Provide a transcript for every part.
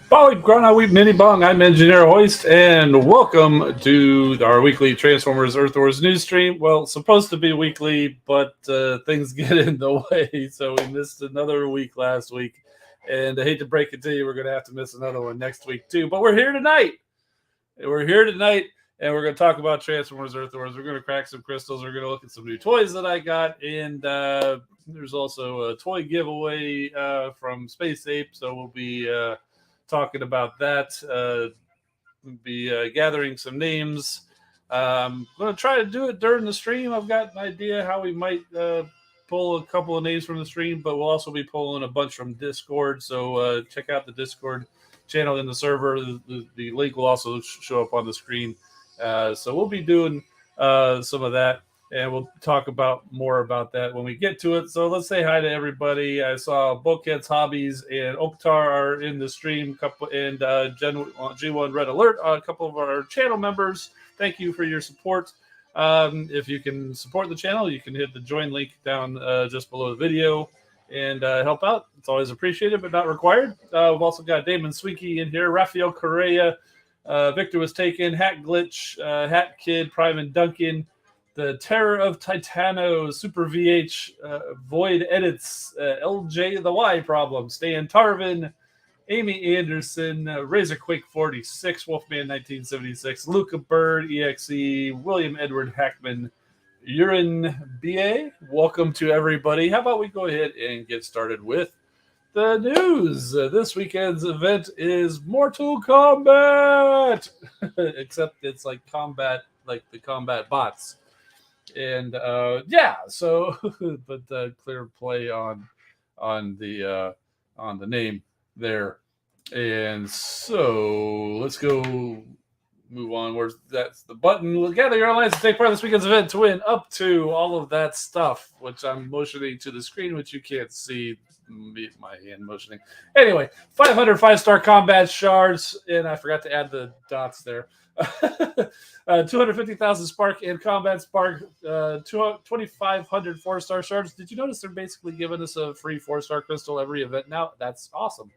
Bolly Grana Weep Mini Bong. I'm Engineer Hoist, and welcome to our weekly Transformers Earth Wars news stream. Well, it's supposed to be weekly, but things get in the way, so we missed another week last week. And I hate to break it to you, we're going to have to miss another one next week, too. But we're here tonight. And we're going to talk about Transformers Earth Wars. We're going to crack some crystals. We're going to look at some new toys that I got. And there's also a toy giveaway from C.O.M.B.A.T, so we'll be talking about that. Be gathering some names. I'm going to try to do it during the stream. I've got an idea how we might pull a couple of names from the stream, but we'll also be pulling a bunch from Discord. So check out the Discord channel in the server. The link will also show up on the screen. So we'll be doing some of that, and we'll talk more about that when we get to it. So let's say hi to everybody. I saw Bulkhead's Hobbies and Oktar are in the stream, and G1 Red Alert, a couple of our channel members. Thank you for your support. If you can support the channel, you can hit the join link down just below the video and help out. It's always appreciated, but not required. We've also got Damon Swinky in here, Rafael Correa, Victor Was Taken, Hat Glitch, Hat Kid, Prime and Duncan, The Terror of Titano, Super VH, Void Edits, LJ The Y Problem, Stan Tarvin, Amy Anderson, Razorquake 46, Wolfman 1976, Luca Bird, EXE, William Edward Hackman, Urine BA. Welcome to everybody. How about we go ahead and get started with the news? This weekend's event is Mortal Kombat, except it's like combat like the combat bots. And so but clear play on the name there. And so let's go move on. Where's that's the button? We'll gather your alliance to take part in this weekend's event to win up to all of that stuff, which I'm motioning to the screen, which you can't see my hand motioning. Anyway, 500 5-star combat shards, and I forgot to add the dots there. 250,000 spark and combat spark, 2,500 4-star shards. Did you notice they're basically giving us a free 4-star crystal every event now? That's awesome.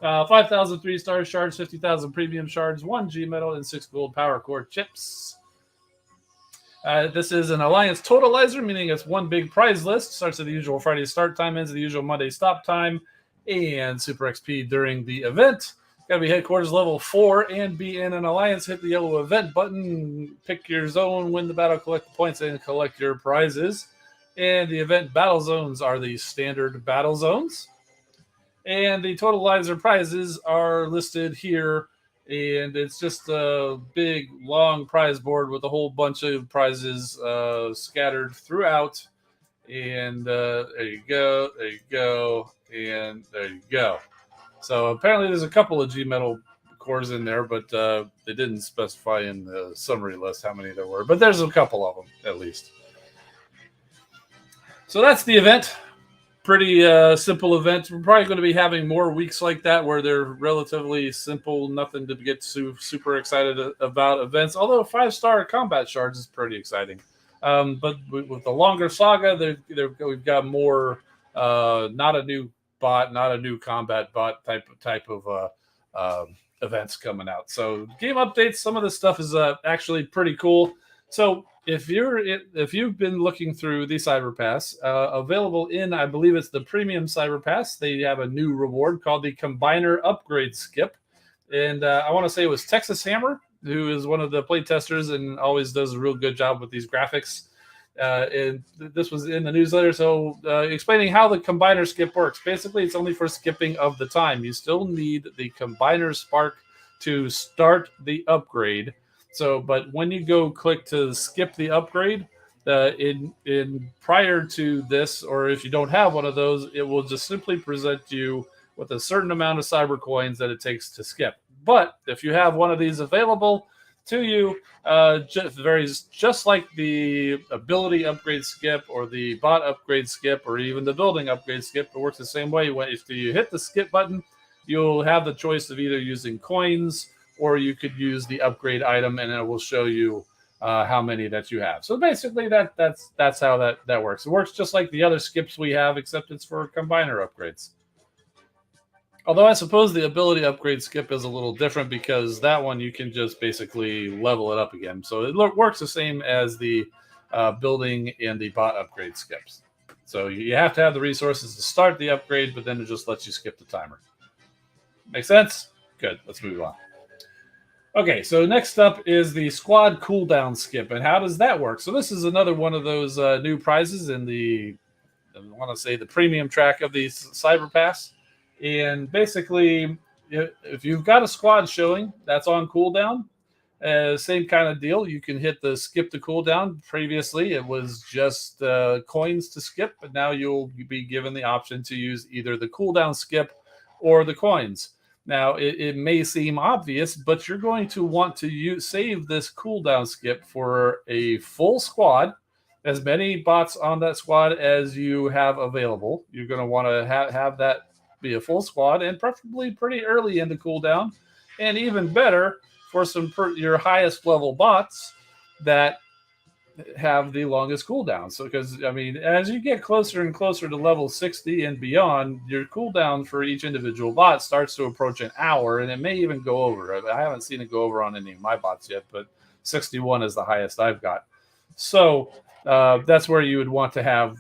5,000 3-star shards, 50,000 premium shards, 1 G metal, and 6 gold power core chips. This is an Alliance totalizer, meaning it's one big prize list. Starts at the usual Friday start time, ends at the usual Monday stop time, and Super XP during the event. Got to be headquarters level 4 and be in an Alliance. Hit the yellow event button, pick your zone, win the battle, collect the points, and collect your prizes. And the event battle zones are the standard battle zones. And the totalizer prizes are listed here. And it's just a big, long prize board with a whole bunch of prizes scattered throughout. And there you go, and there you go. So apparently there's a couple of G metal cores in there, but they didn't specify in the summary list how many there were. But there's a couple of them, at least. So that's the event. Pretty simple event. We're probably going to be having more weeks like that where they're relatively simple, nothing to get super excited about events. Although 5-star combat shards is pretty exciting. But with the longer saga, we've got more, not a new bot, not a new combat bot type of events coming out. So game updates, some of this stuff is actually pretty cool. So if you've been looking through the Cyber Pass, available in, I believe it's the premium Cyber Pass, they have a new reward called the Combiner Upgrade Skip. And I want to say it was Texas Hammer, who is one of the playtesters and always does a real good job with these graphics. And this was in the newsletter. So explaining how the Combiner Skip works. Basically, it's only for skipping of the time. You still need the Combiner Spark to start the upgrade. So, but when you go click to skip the upgrade, in prior to this, or if you don't have one of those, it will just simply present you with a certain amount of cyber coins that it takes to skip. But if you have one of these available to you, just like the ability upgrade skip or the bot upgrade skip or even the building upgrade skip, it works the same way. If you hit the skip button, you'll have the choice of either using coins or you could use the upgrade item, and it will show you how many that you have. So basically, that's how that works. It works just like the other skips we have, except it's for combiner upgrades. Although I suppose the ability upgrade skip is a little different because that one you can just basically level it up again. So it works the same as the building and the bot upgrade skips. So you have to have the resources to start the upgrade, but then it just lets you skip the timer. Make sense? Good. Let's move on. Okay, so next up is the squad cooldown skip, and how does that work? So this is another one of those new prizes in the, I want to say, the premium track of the Cyber Pass. And basically, if you've got a squad showing that's on cooldown, same kind of deal. You can hit the skip to cooldown. Previously, it was just coins to skip, but now you'll be given the option to use either the cooldown skip or the coins. Now, it may seem obvious, but you're going to want to save this cooldown skip for a full squad, as many bots on that squad as you have available. You're going to want to have that be a full squad, and preferably pretty early into cooldown, and even better for your highest level bots that have the longest cooldown. So, because I mean, as you get closer and closer to level 60 and beyond, your cooldown for each individual bot starts to approach an hour, and it may even go over. I haven't seen it go over on any of my bots yet, but 61 is the highest I've got. So that's where you would want to have,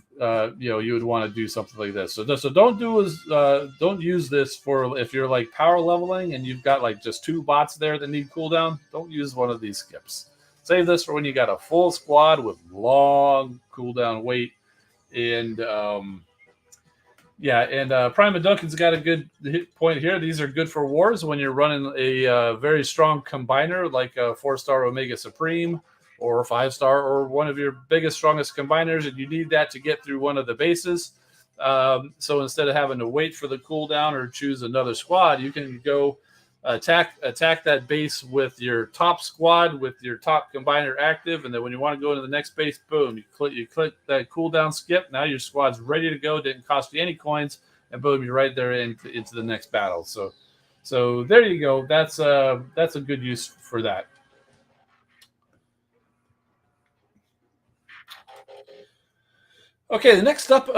you would want to do something like this. So don't use this for if you're like power leveling and you've got like just 2 bots there that need cooldown. Don't use one of these skips. Save this for when you got a full squad with long cooldown wait. And Prima Duncan's got a good hit point here. These are good for wars when you're running a very strong combiner like a 4-star Omega Supreme, or even a 5-star Omega Supreme. or a 5-star or one of your biggest, strongest combiners, and you need that to get through one of the bases. So instead of having to wait for the cooldown or choose another squad, you can go attack that base with your top squad, with your top combiner active, and then when you want to go into the next base, boom, you click that cooldown skip. Now your squad's ready to go. Didn't cost you any coins, and boom, you're right there into the next battle. So there you go. That's a good use for that. Okay, the next up,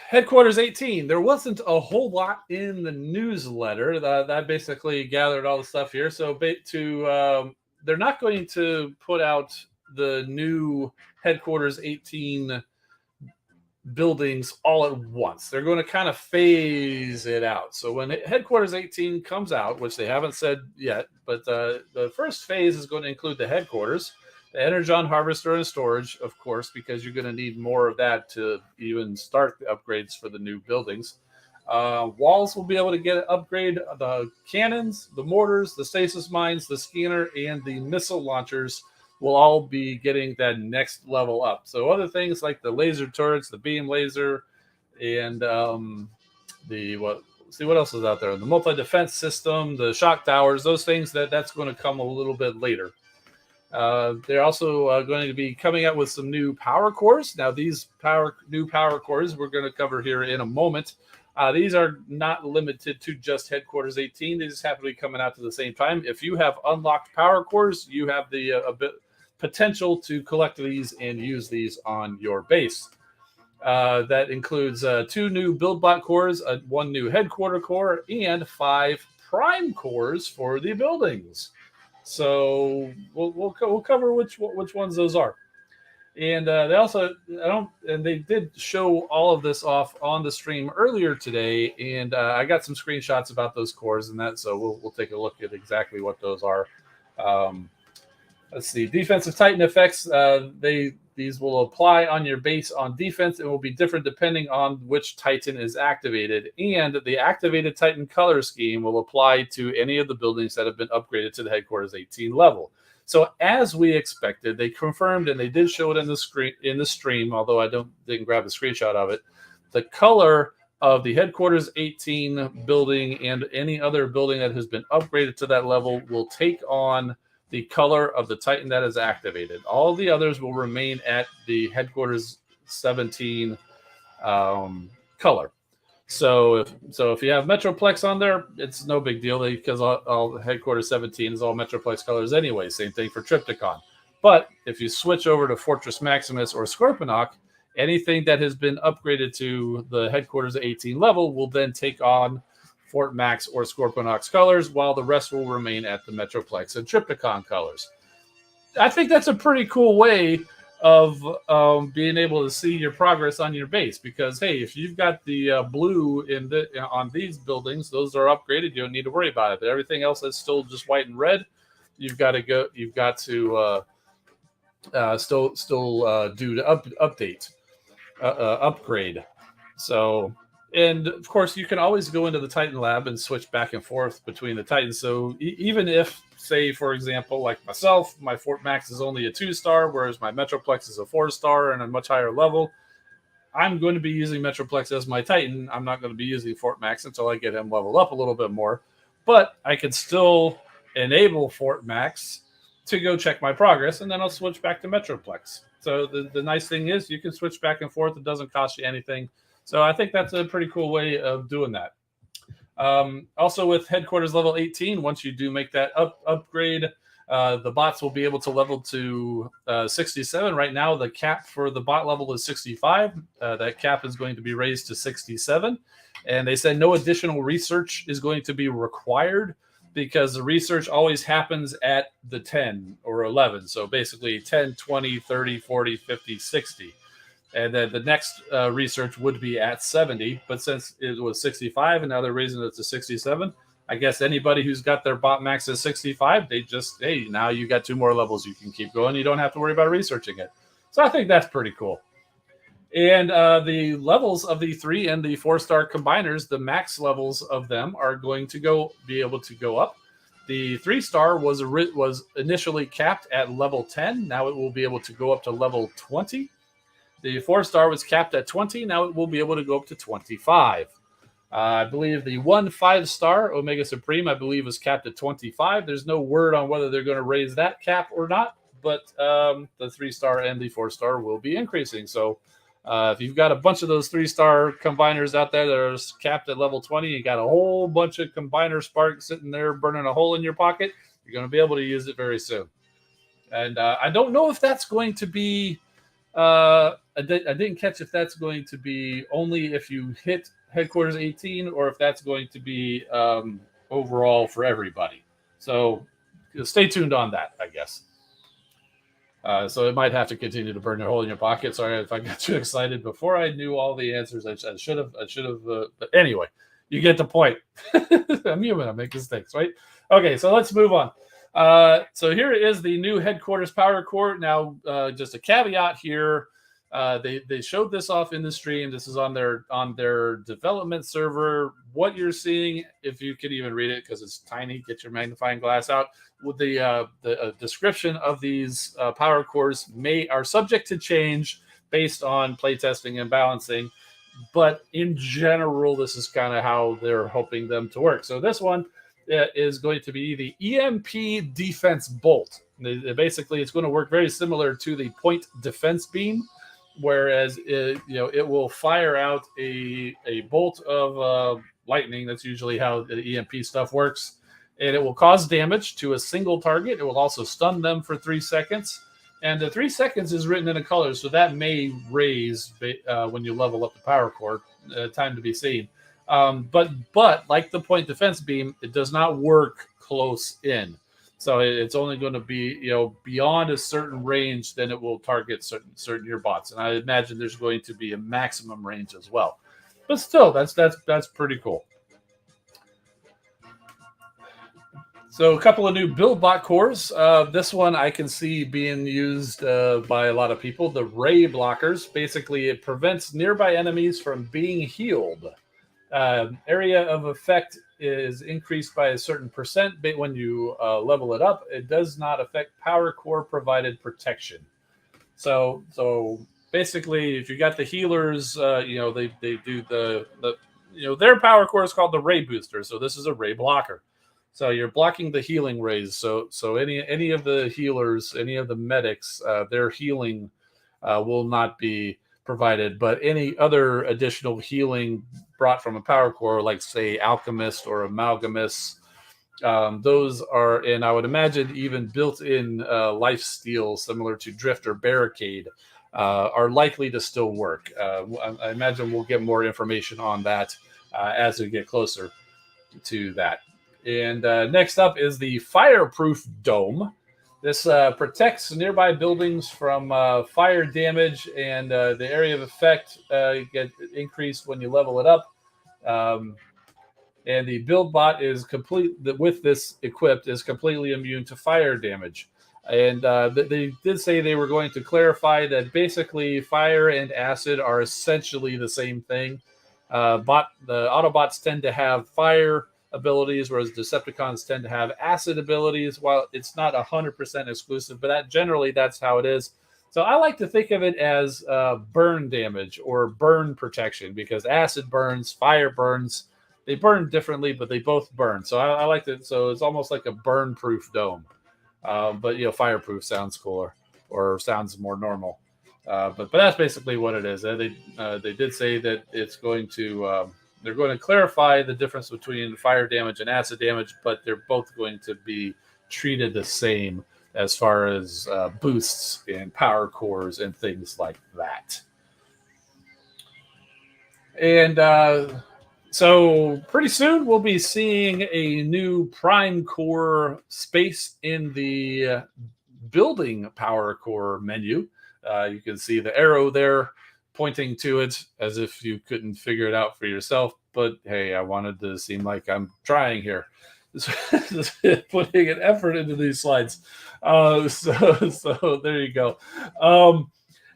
Headquarters 18. There wasn't a whole lot in the newsletter. That basically gathered all the stuff here. So they're not going to put out the new Headquarters 18 buildings all at once. They're going to kind of phase it out. So when Headquarters 18 comes out, which they haven't said yet, but the first phase is going to include the headquarters, the Energon harvester and storage, of course, because you're going to need more of that to even start the upgrades for the new buildings. Walls will be able to get upgrade the cannons, the mortars, the stasis mines, the scanner, and the missile launchers will all be getting that next level up. So other things like the laser turrets, the beam laser, and what else is out there? The multi-defense system, the shock towers, those things that's going to come a little bit later. They're also going to be coming out with some new power cores. Now, these new power cores we're going to cover here in a moment. These are not limited to just Headquarters 18. They just happen to be coming out at the same time. If you have unlocked power cores, you have the potential to collect these and use these on your base. That includes 2 new BuildBot cores, 1 new headquarter core, and 5 prime cores for the buildings. So we'll cover which ones those are. And they did show all of this off on the stream earlier today, and I got some screenshots about those cores and that, so we'll take a look at exactly what those are. Let's see, defensive Titan effects. These will apply on your base on defense and will be different depending on which Titan is activated. And the activated Titan color scheme will apply to any of the buildings that have been upgraded to the Headquarters 18 level. So as we expected, they confirmed and they did show it in the stream, although I didn't grab a screenshot of it. The color of the Headquarters 18 building and any other building that has been upgraded to that level will take on the color of the Titan that is activated. All the others will remain at the Headquarters 17 color. So if you have Metroplex on there, it's no big deal because all Headquarters 17 is all Metroplex colors anyway. Same thing for Triptychon. But if you switch over to Fortress Maximus or Scorponok, anything that has been upgraded to the Headquarters 18 level will then take on Fort Max or Scorponok's colors, while the rest will remain at the Metroplex and Triptychon colors. I think that's a pretty cool way of being able to see your progress on your base, because hey, if you've got the blue on these buildings, those are upgraded. You don't need to worry about it. But everything else that's still just white and red, you've got to still do the upgrade. So. And of course, you can always go into the Titan Lab and switch back and forth between the Titans. So even if, say, for example, like myself, my Fort Max is only a 2-star, whereas my Metroplex is a 4-star and a much higher level, I'm going to be using Metroplex as my Titan. I'm not going to be using Fort Max until I get him leveled up a little bit more. But I can still enable Fort Max to go check my progress, and then I'll switch back to Metroplex. So the nice thing is you can switch back and forth. It doesn't cost you anything. So I think that's a pretty cool way of doing that. Also with Headquarters level 18, once you do make that upgrade, the bots will be able to level to 67. Right now, the cap for the bot level is 65. That cap is going to be raised to 67. And they said no additional research is going to be required because the research always happens at the 10 or 11. So basically 10, 20, 30, 40, 50, 60. And then the next research would be at 70. But since it was 65 and now they're raising it to 67, I guess anybody who's got their bot max at 65, they just, hey, now you got 2 more levels you can keep going. You don't have to worry about researching it. So I think that's pretty cool. And the levels of the 3 and the 4-star combiners, the max levels of them are going to be able to go up. The 3-star was initially capped at level 10. Now it will be able to go up to level 20. The 4-star was capped at 20. Now it will be able to go up to 25. I believe the 5-star Omega Supreme, I believe, was capped at 25. There's no word on whether they're going to raise that cap or not, but the 3-star and the 4-star will be increasing. So if you've got a bunch of those 3-star combiners out there that are capped at level 20, you got a whole bunch of combiner sparks sitting there burning a hole in your pocket, you're going to be able to use it very soon. And I don't know if that's going to be, I didn't catch if that's going to be only if you hit Headquarters 18 or if that's going to be overall for everybody. So stay tuned on that, I guess. So it might have to continue to burn a hole in your pocket. Sorry if I got too excited before I knew all the answers. I should have. But anyway, you get the point. I'm human. I make mistakes, right? Okay, so let's move on. So here is the new Headquarters Power Core. Now, just a caveat here. They showed this off in the stream. This is on their development server. What you're seeing, if you can even read it because it's tiny, get your magnifying glass out. With the description of these power cores are subject to change based on playtesting and balancing, but in general, this is kind of how they're hoping them to work. So this one is going to be the EMP defense bolt. Basically, it's going to work very similar to the point defense beam. Whereas it will fire out a bolt of lightning. That's usually how the EMP stuff works, and it will cause damage to a single target. It will also stun them for 3 seconds, and the 3 seconds is written in a color, so that may raise when you level up the power core. Time to be seen. But like the point defense beam, it does not work close in. So it's only going to be, beyond a certain range, then it will target certain your bots. And I imagine there's going to be a maximum range as well. But still, that's pretty cool. So a couple of new build bot cores. This one I can see being used by a lot of people. The ray blockers. Basically, it prevents nearby enemies from being healed. Area of effect is increased by a certain percent when you level it up. It does not affect power core provided protection. So basically, if you got the healers, they do the their power core is called the ray booster. So this is a ray blocker. So you're blocking the healing rays. So any of the healers, any of the medics, their healing will not be provided, but any other additional healing brought from a power core, like say Alchemist or Amalgamous, those are, and I would imagine even built-in life steal similar to Drift or Barricade, are likely to still work. I imagine we'll get more information on that as we get closer to that. And next up is the Fireproof Dome. This protects nearby buildings from fire damage, and the area of effect gets increased when you level it up. And the build bot is with this equipped, is completely immune to fire damage. And they did say they were going to clarify that basically fire and acid are essentially the same thing. The Autobots tend to have fire abilities, whereas Decepticons tend to have acid abilities. While it's not 100% exclusive, but generally that's how it is. So I like to think of it as burn damage or burn protection, because acid burns, fire burns. They burn differently, but they both burn. So I like that. So it's almost like a burn-proof dome. But fireproof sounds cooler or sounds more normal. But that's basically what it is. They did say that it's going to. They're going to clarify the difference between fire damage and acid damage, but they're both going to be treated the same as far as boosts and power cores and things like that. And so pretty soon we'll be seeing a new Prime Core space in the building power core menu. You can see the arrow there pointing to it, as if you couldn't figure it out for yourself. But hey, I wanted to seem like I'm trying here. Just putting an effort into these slides. So there you go.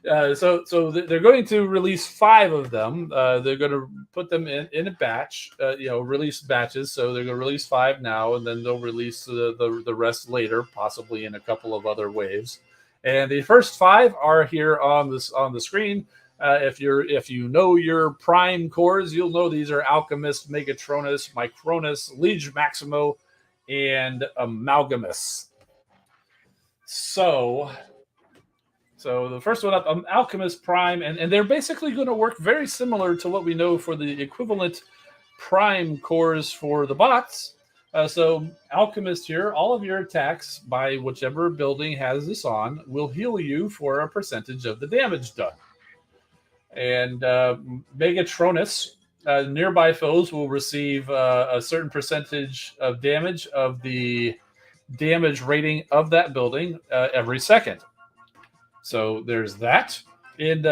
They're going to release 5 of them. They're going to put them in a batch, release batches. So they're going to release 5 now, and then they'll release the rest later, possibly in a couple of other waves. And the first 5 are here on the screen. If you know your prime cores, you'll know these are Alchemist, Megatronus, Micronus, Liege Maximo, and Amalgamus. So the first one up, Alchemist Prime, and they're basically going to work very similar to what we know for the equivalent Prime cores for the bots. So Alchemist here, all of your attacks by whichever building has this on will heal you for a percentage of the damage done. And Megatronus, nearby foes will receive a certain percentage of damage of the damage rating of that building every second. So there's that. And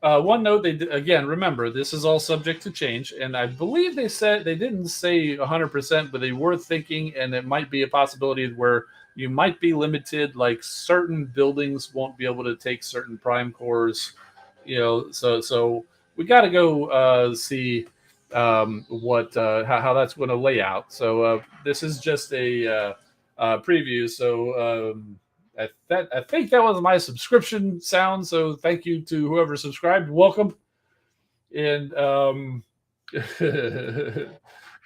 one note, again, remember, this is all subject to change. And I believe they didn't say 100%, but they were thinking, and it might be a possibility where you might be limited, like certain buildings won't be able to take certain prime cores. So we got to go see how that's going to lay out. So this is just a preview. So I think that was my subscription sound. So thank you to whoever subscribed. Welcome. And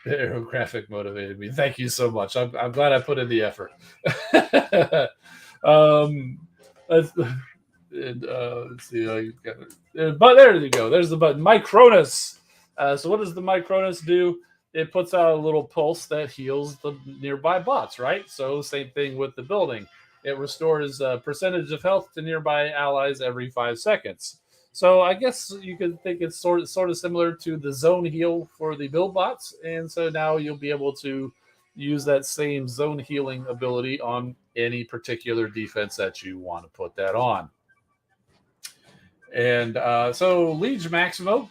aerographic motivated me. Thank you so much. I'm glad I put in the effort. Let's see. But there you go. There's the button. Micronus. So what does the Micronus do? It puts out a little pulse that heals the nearby bots, right? So same thing with the building. It restores a percentage of health to nearby allies every 5 seconds. So I guess you could think it's sort of similar to the zone heal for the build bots. And so now you'll be able to use that same zone healing ability on any particular defense that you want to put that on. And so Liege Maximo,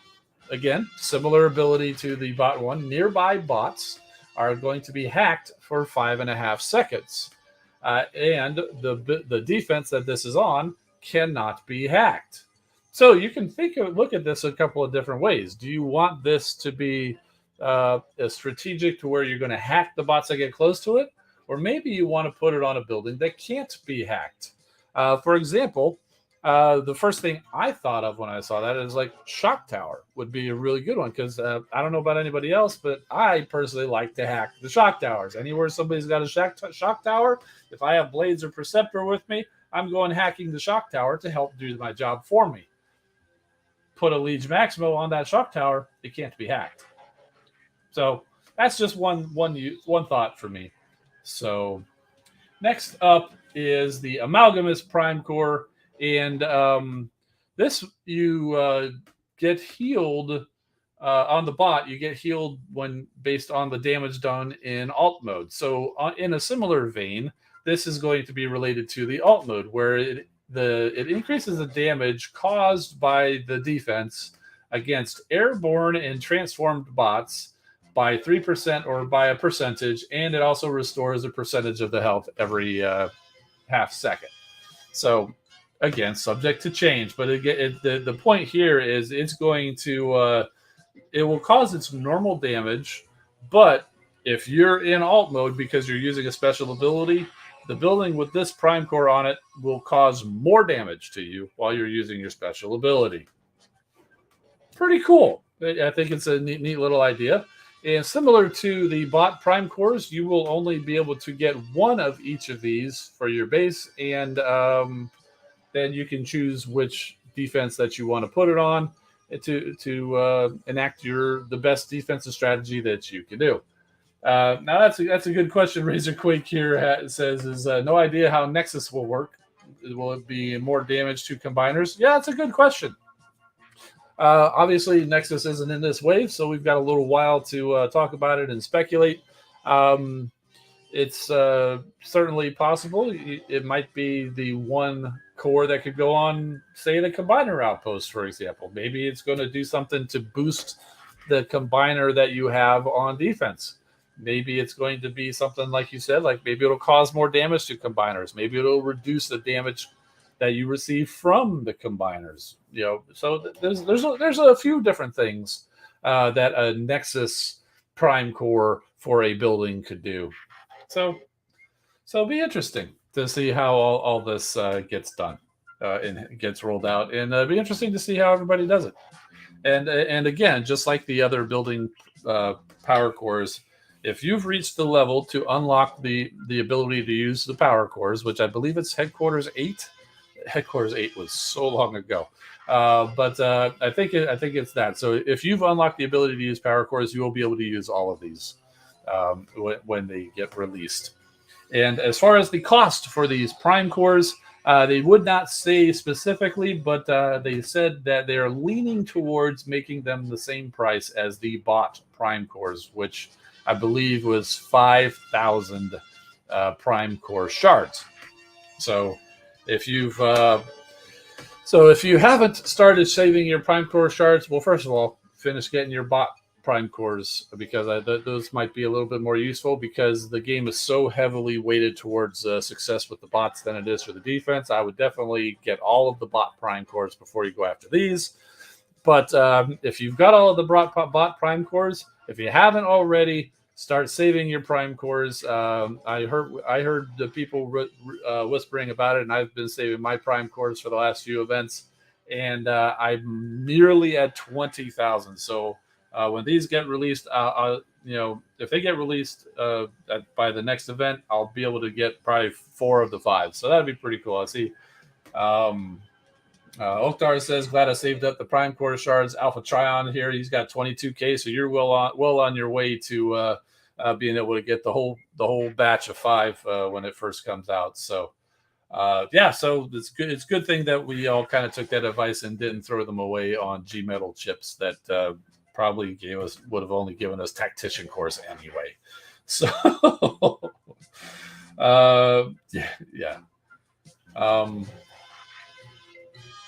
again, similar ability to the bot one. Nearby bots are going to be hacked for 5.5 seconds. And the defense that this is on cannot be hacked. So you can look at this a couple of different ways. Do you want this to be a strategic to where you're going to hack the bots that get close to it? Or maybe you want to put it on a building that can't be hacked. For example, the first thing I thought of when I saw that is like Shock Tower would be a really good one because I don't know about anybody else, but I personally like to hack the Shock Towers. Anywhere somebody's got a Shock Tower, if I have Blades or Perceptor with me, I'm going hacking the Shock Tower to help do my job for me. Put a Liege Maximo on that Shock Tower, it can't be hacked. So that's just one thought for me. So next up is the Amalgamus Prime Core. And this you get healed on the bot. You get healed when based on the damage done in alt mode. So in a similar vein, this is going to be related to the alt mode, where it increases the damage caused by the defense against airborne and transformed bots by 3% or by a percentage, and it also restores a percentage of the health every half second. So again, subject to change, but the point here is it's going to it will cause its normal damage, but if you're in alt mode because you're using a special ability, the building with this prime core on it will cause more damage to you while you're using your special ability. Pretty cool. I think it's a neat little idea. And similar to the bot prime cores, you will only be able to get one of each of these for your base, and then you can choose which defense that you want to put it on to enact the best defensive strategy that you can do. Now that's a good question. Razorquake here says is no idea how Nexus will work. Will it be more damage to combiners? Yeah, that's a good question. Obviously, Nexus isn't in this wave, so we've got a little while to talk about it and speculate. It's certainly possible. It might be the one core that could go on, say, the Combiner Outpost, for example. Maybe it's going to do something to boost the Combiner that you have on defense. Maybe it's going to be something like you said, like maybe it'll cause more damage to Combiners. Maybe it'll reduce the damage that you receive from the combiners. So there's a few different things that a Nexus Prime Core for a building could do. So it'll be interesting to see how all this gets done and gets rolled out, and it'll be interesting to see how everybody does it. And again, just like the other building power cores, if you've reached the level to unlock the ability to use the power cores, which I believe it's Headquarters 8. Headquarters 8 was so long ago, but I think it's that. So if you've unlocked the ability to use power cores, you will be able to use all of these when they get released. And as far as the cost for these prime cores, they would not say specifically, but they said that they are leaning towards making them the same price as the bought prime cores, which I believe was 5,000 prime core shards. So if you haven't started saving your prime core shards, well, first of all, finish getting your bot prime cores, because those might be a little bit more useful, because the game is so heavily weighted towards success with the bots than it is for the defense. I would definitely get all of the bot prime cores before you go after these. But if you've got all of the bot prime cores, if you haven't already, start saving your prime cores. I heard the people whispering about it, and I've been saving my prime cores for the last few events, and I'm nearly at 20,000. So when these get released, if they get released by the next event, I'll be able to get probably 4 of the 5. So that'd be pretty cool. I see. Oktar says, glad I saved up the prime core shards. Alpha Trion here, he's got 22K, so you're well on your way to being able to get the whole batch of 5 when it first comes out. So so it's good. It's a good thing that we all kind of took that advice and didn't throw them away on G-Metal chips that probably would have only given us tactician cores anyway. So yeah.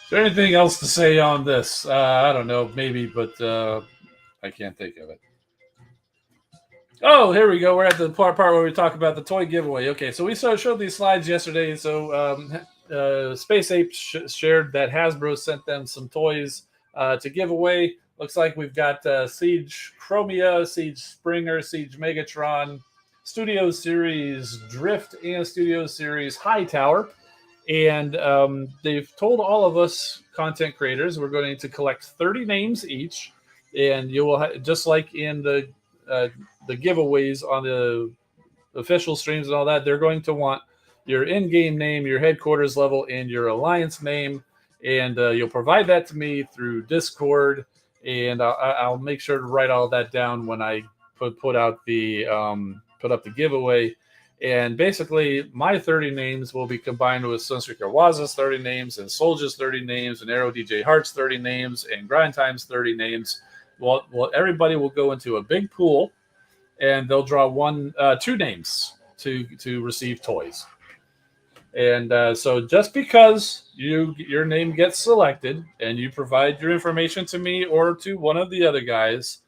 Is there anything else to say on this? I don't know, maybe, but I can't think of it. Oh, here we go. We're at the part where we talk about the toy giveaway. Okay, so we showed these slides yesterday. So Space Ape shared that Hasbro sent them some toys to give away. Looks like we've got Siege Chromia, Siege Springer, Siege Megatron, Studio Series Drift, and Studio Series Hightower. And they've told all of us content creators we're going to collect 30 names each, and you will just like in the giveaways on the official streams and all that, they're going to want your in-game name, your headquarters level, and your alliance name, and you'll provide that to me through Discord, and I'll make sure to write all that down when I put up the giveaway. And basically, my 30 names will be combined with Sunstreaker Waza's 30 names, and Soldier's 30 names, and Arrow DJ Hart's 30 names, and Grind Time's 30 names. Well, everybody will go into a big pool, and they'll draw 2 names to receive toys. And so just because your name gets selected and you provide your information to me or to one of the other guys,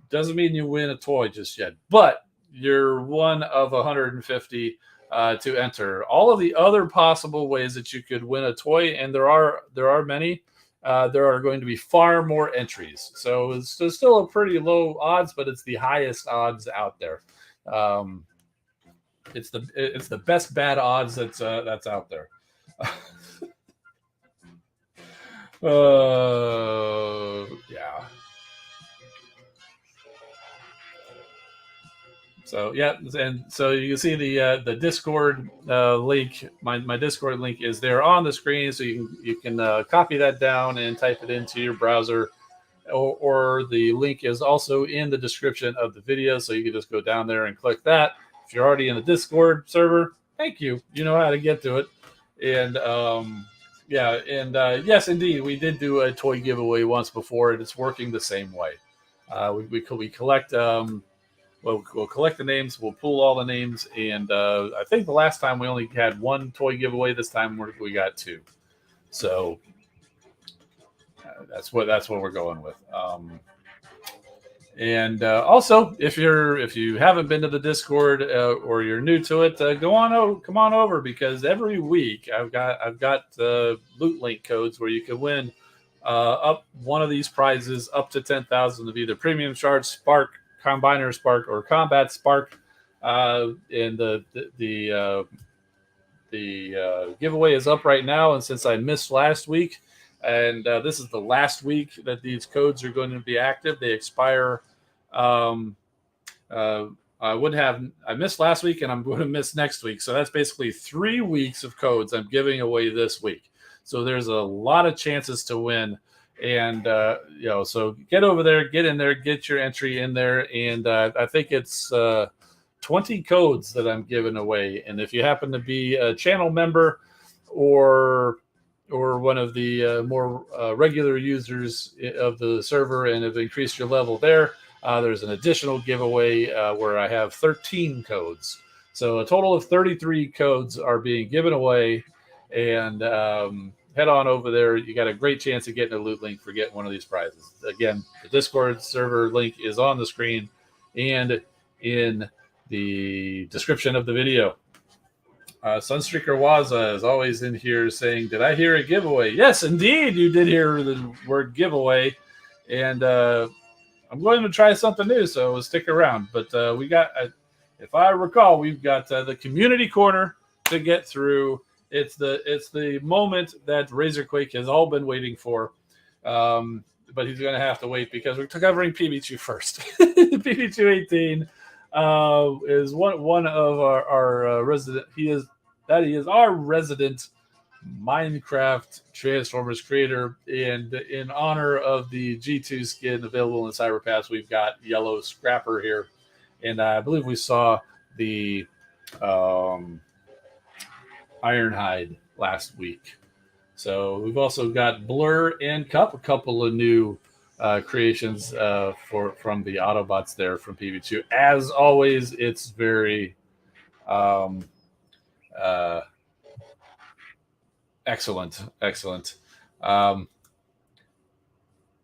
doesn't mean you win a toy just yet. But you're one of 150 to enter. All of the other possible ways that you could win a toy, and there are many, there are going to be far more entries. So it's still a pretty low odds, but it's the highest odds out there. It's the best bad odds that's out there. Yeah. So yeah, and so you can see the Discord link. My Discord link is there on the screen, so you can copy that down and type it into your browser, or the link is also in the description of the video, so you can just go down there and click that. If you're already in the Discord server, thank you. You know how to get to it. And yes, indeed, we did do a toy giveaway once before, and it's working the same way. We collect. We'll collect the names. We'll pool all the names, and I think the last time we only had 1 toy giveaway. This time we got 2. So that's what we're going with. And also, if you haven't been to the Discord or you're new to it, come on over, because every week I've got loot link codes where you can win up one of these prizes up to 10,000 of either premium shards, spark, combiner spark, or combat spark. And the giveaway is up right now, and since I missed last week, and this is the last week that these codes are going to be active, they expire. Um, uh, I missed last week, and I'm going to miss next week. So that's basically 3 weeks of codes I'm giving away this week. So there's a lot of chances to win, and so get over there, get in there, get your entry in there, and I think it's 20 codes that I'm giving away. And if you happen to be a channel member or one of the more regular users of the server and have increased your level there, there's an additional giveaway where I have 13 codes. So a total of 33 codes are being given away. And head on over there. You got a great chance of getting a loot link for getting one of these prizes. Again, the Discord server link is on the screen and in the description of the video. Sunstreaker Waza is always in here saying, "Did I hear a giveaway?" Yes, indeed, you did hear the word giveaway, and I'm going to try something new, so stick around. But we got, if I recall, we've got the community corner to get through. It's the moment that Razorquake has all been waiting for. But he's going to have to wait because we're covering PB2 first. PB2 18 is one of our resident. He is our resident Minecraft Transformers creator, and in honor of the G2 skin available in Cyber Pass, we've got Yellow Scrapper here, and I believe we saw the Ironhide last week. So we've also got Blur and Cup, a couple of new creations from the Autobots there from PB2. As always, it's very excellent. I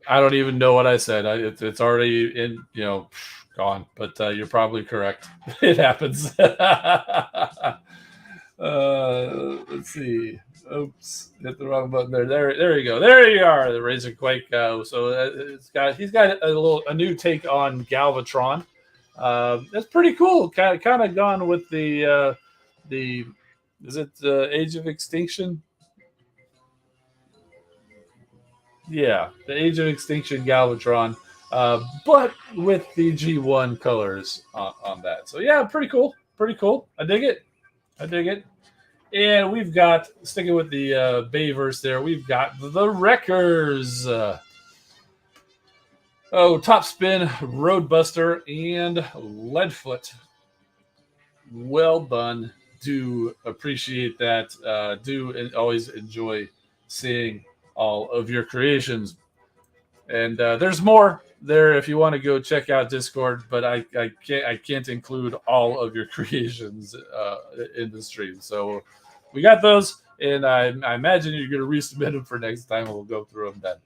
don't even know what I said. It's already gone, but you're probably correct. It happens. Let's see. Oops, hit the wrong button there. There you go. There you are, the Razorquake. He's got a new take on Galvatron. That's pretty cool. Kind of gone with the is it Age of Extinction? Yeah, the Age of Extinction Galvatron, but with the G1 colors on that. So yeah, pretty cool. I dig it. And we've got, sticking with the Bayverse there, we've got the Wreckers. Top Spin, Roadbuster, and Leadfoot. Well done. Do appreciate that. Do always enjoy seeing all of your creations. And there's more there if you want to go check out Discord, but I can't include all of your creations in the stream. So we got those, and I imagine you're going to resubmit them for next time, and we'll go through them then.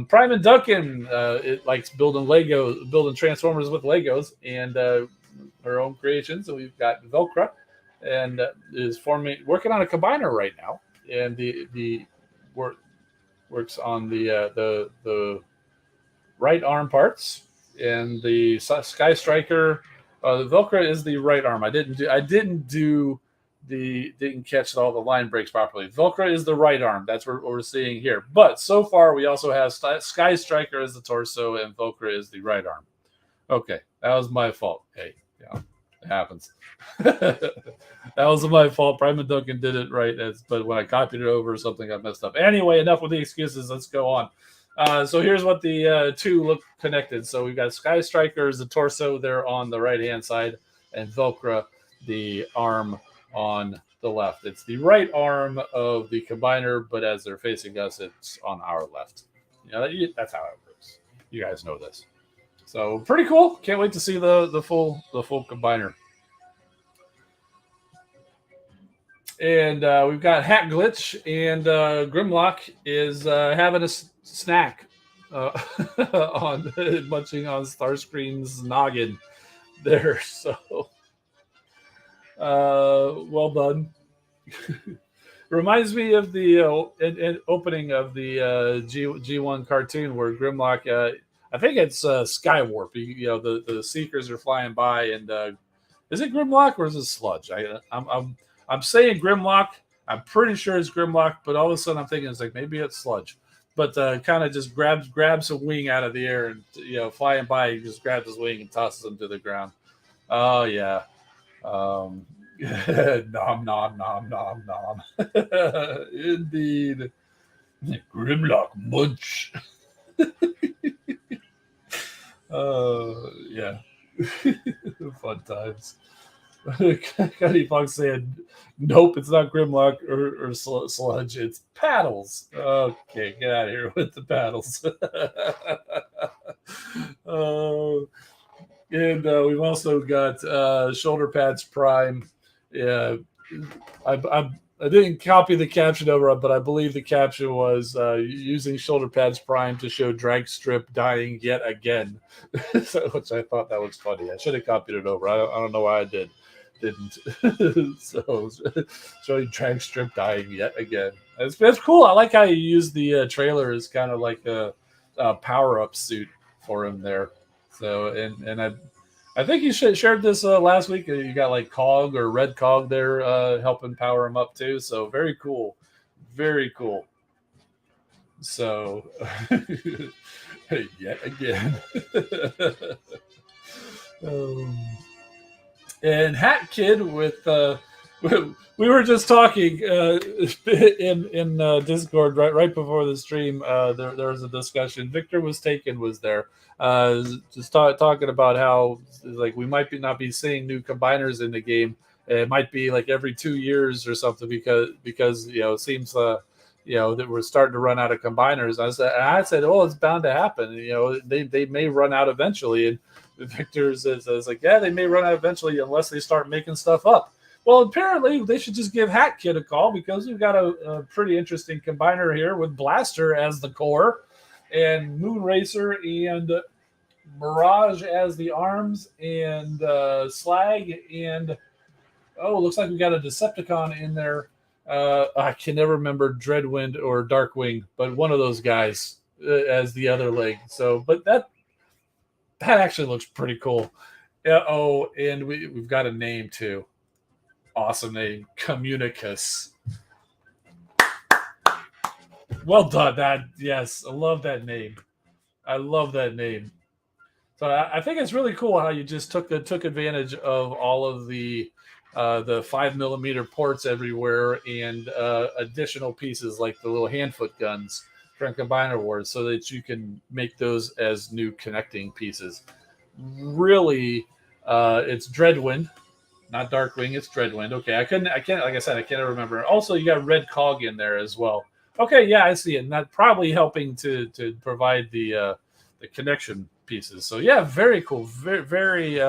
Prime and Duncan it likes building Transformers with Legos and her own creations. So we've got Velcro, and is working on a combiner right now, and the works on the right arm parts, and the Sky Striker. The Velcro is the right arm. I didn't catch all the line breaks properly. Velcro is the right arm. That's what we're seeing here. But so far, we also have Sky Striker as the torso, and Velcro is the right arm. Okay, that was my fault. Hey, yeah, it happens. That was my fault. Prime and Duncan did it right, but when I copied it over or something, I messed up. Anyway, enough with the excuses. Let's go on. So here's what the two look connected. So we've got Sky Striker as the torso there on the right-hand side, and Velcro, the arm on the left. It's the right arm of the combiner, but as they're facing us, it's on our left. That's how it works. You guys know this. So pretty cool. Can't wait to see the full combiner. And we've got Hat Glitch, and Grimlock is having a snack. on munching on Starscream's noggin there. So, well done. Reminds me of the opening of the G1 cartoon where Grimlock, I think it's Skywarp. The Seekers are flying by, and is it Grimlock or is it Sludge? I'm saying Grimlock. I'm pretty sure it's Grimlock, but all of a sudden I'm thinking it's like maybe it's Sludge. But kind of just grabs a wing out of the air and flying by, he just grabs his wing and tosses him to the ground. Oh yeah. Nom nom nom nom nom. Indeed. Grimlock munch. Yeah. Fun times. Cuddy Fox saying, "Nope, it's not Grimlock or Sludge. It's paddles." Okay, get out of here with the paddles. And we've also got Shoulder Pads Prime. Yeah, I didn't copy the caption over, but I believe the caption was using Shoulder Pads Prime to show Drag Strip dying yet again, which I thought that was funny. I should have copied it over. I don't know why I didn't. So showing Drag Strip dying yet again. It's cool. I like how you use the trailer as kind of like a power up suit for him there. So and I think you shared this last week. You got like Cog or Red Cog there helping power him up too. So very cool, very cool. So yet again. And Hat Kid with we were just talking in Discord right before the stream. There was a discussion. Victor was there. Just talking about how like we might not be seeing new combiners in the game. It might be like every 2 years or something because it seems that we're starting to run out of combiners. I said, oh, it's bound to happen. They may run out eventually. And Victor says like, yeah, they may run out eventually unless they start making stuff up. Well, apparently they should just give Hat Kid a call because we've got a pretty interesting combiner here with Blaster as the core and Moonracer and Mirage as the arms and Slag and looks like we got a Decepticon in there. I can never remember Dreadwind or Darkwing, but one of those guys as the other leg. So, but that actually looks pretty cool. And we've got a name too. Awesome name, Communicus. Well done. Yes, I love that name. So I think it's really cool how you just took advantage of all of the 5mm ports everywhere and additional pieces like the little handfoot guns from Combiner Wars, so that you can make those as new connecting pieces. Really, it's Dreadwind, not Darkwing. It's Dreadwind. Okay, I can't. Like I said, I can't remember. Also, you got Red Cog in there as well. Okay, yeah, I see it. And that's probably helping to provide the connection pieces. So yeah, very cool. Very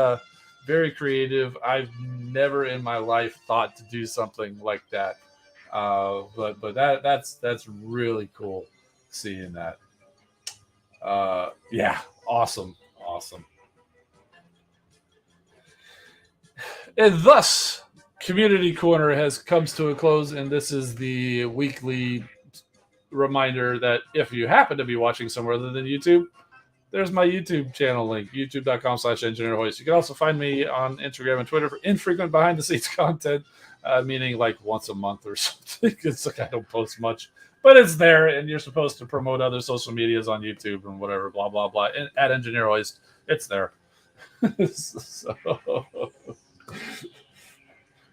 creative. I've never in my life thought to do something like that. But that's really cool seeing that. Yeah, awesome. And thus, Community Corner comes to a close, and this is the weekly reminder that if you happen to be watching somewhere other than YouTube, there's my YouTube channel link, youtube.com/engineerhoist. You can also find me on Instagram and Twitter for infrequent behind-the-scenes content, meaning like once a month or something. It's like I don't post much, but it's there, and you're supposed to promote other social medias on YouTube and whatever, blah, blah, blah. And at Engineer Hoist, it's there. So,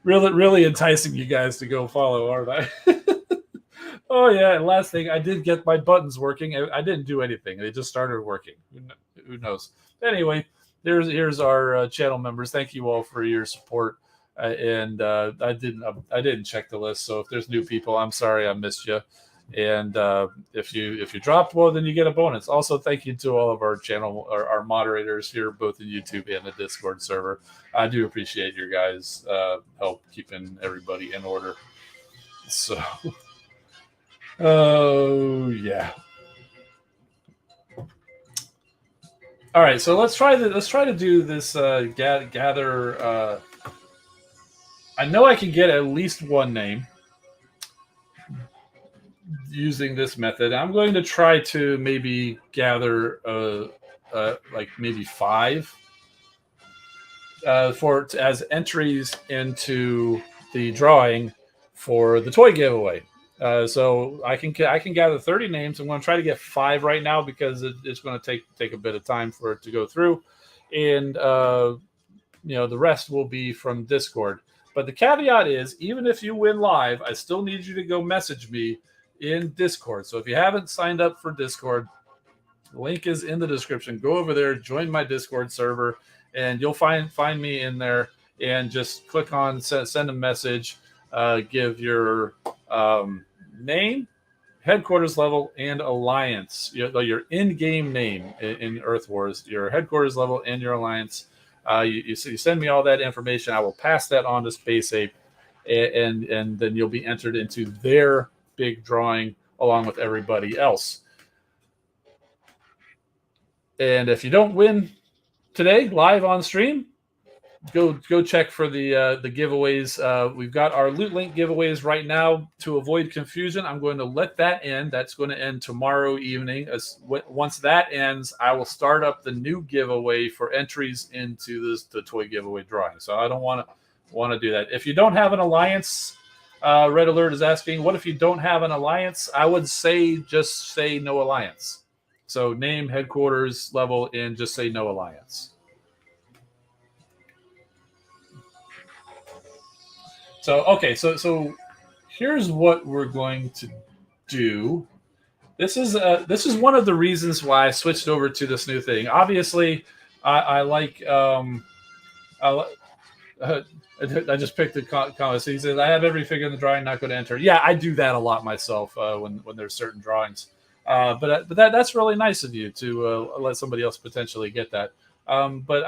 really enticing you guys to go follow, aren't I? Oh yeah, and last thing, I did get my buttons working. I didn't do anything; they just started working. Who knows? Anyway, here's our channel members. Thank you all for your support. And I didn't check the list, so if there's new people, I'm sorry I missed you. And if you dropped, well, then you get a bonus. Also, thank you to all of our channel, our moderators here, both in YouTube and the Discord server. I do appreciate your guys' help keeping everybody in order. So, oh yeah. All right, so let's try to do this gather. I know I can get at least one name using this method. I'm going to try to maybe gather like maybe five for as entries into the drawing for the toy giveaway. So I can gather 30 names. I'm going to try to get five right now because it's going to take a bit of time for it to go through, and the rest will be from Discord. But the caveat is, even if you win live, I still need you to go message me in Discord. So if you haven't signed up for Discord, the link is in the description. Go over there, join my Discord server, and you'll find me in there. And just click on send a message, give your name, headquarters level, and alliance. Your in-game name in Earth Wars, your headquarters level, and your alliance. You send me all that information. I will pass that on to Space.A.P, and then you'll be entered into their big drawing along with everybody else. And if you don't win today live on stream, go check for the giveaways. We've got our Loot Link giveaways right now. To avoid confusion, I'm going to let that end. That's going to end tomorrow evening. Once that ends, I will start up the new giveaway for entries into the toy giveaway drawing. So I don't want to do that. If you don't have an alliance, Red Alert is asking, what if you don't have an alliance? I would say just say no alliance. So name, headquarters level, and just say no alliance. So okay, so here's what we're going to do. This is one of the reasons why I switched over to this new thing. Obviously, I like I, I just picked the comment. So he says I have every figure in the drawing, not going to enter. Yeah, I do that a lot myself when there's certain drawings. But that's really nice of you to let somebody else potentially get that. But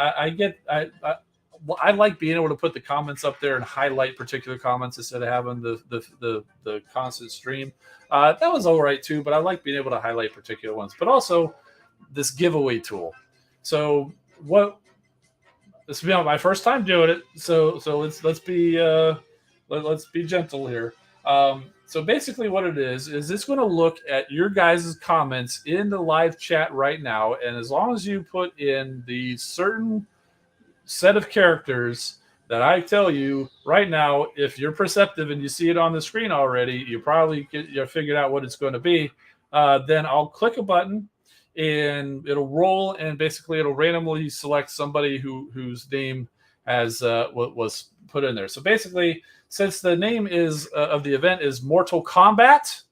I like being able to put the comments up there and highlight particular comments instead of having the constant stream. That was all right too, but I like being able to highlight particular ones. But also this giveaway tool. So this will be my first time doing it. So let's be gentle here. So basically what it is it's going to look at your guys' comments in the live chat right now. And as long as you put in the certain set of characters that I tell you right now, if you're perceptive and you see it on the screen already, you probably you've figured out what it's going to be. Then I'll click a button and it'll roll, and basically it'll randomly select somebody whose name has was put in there. So basically, since the name is of the event is Mortal Kombat,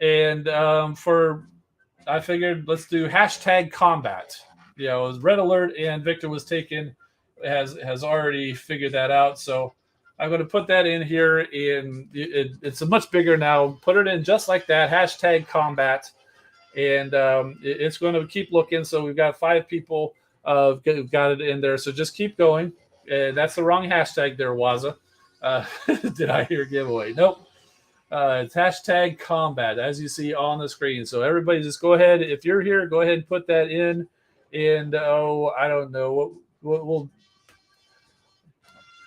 and I figured let's do #combat. As Red Alert and Victor was taken has already figured that out. So I'm going to put that in here, and it's a much bigger now. Put it in just like that, #combat, and it's going to keep looking. So we've got 5 people got it in there. So just keep going. That's the wrong hashtag there, Waza. Did I hear giveaway? Nope. It's #combat, as you see on the screen. So everybody just go ahead. If you're here, go ahead and put that in. And I don't know.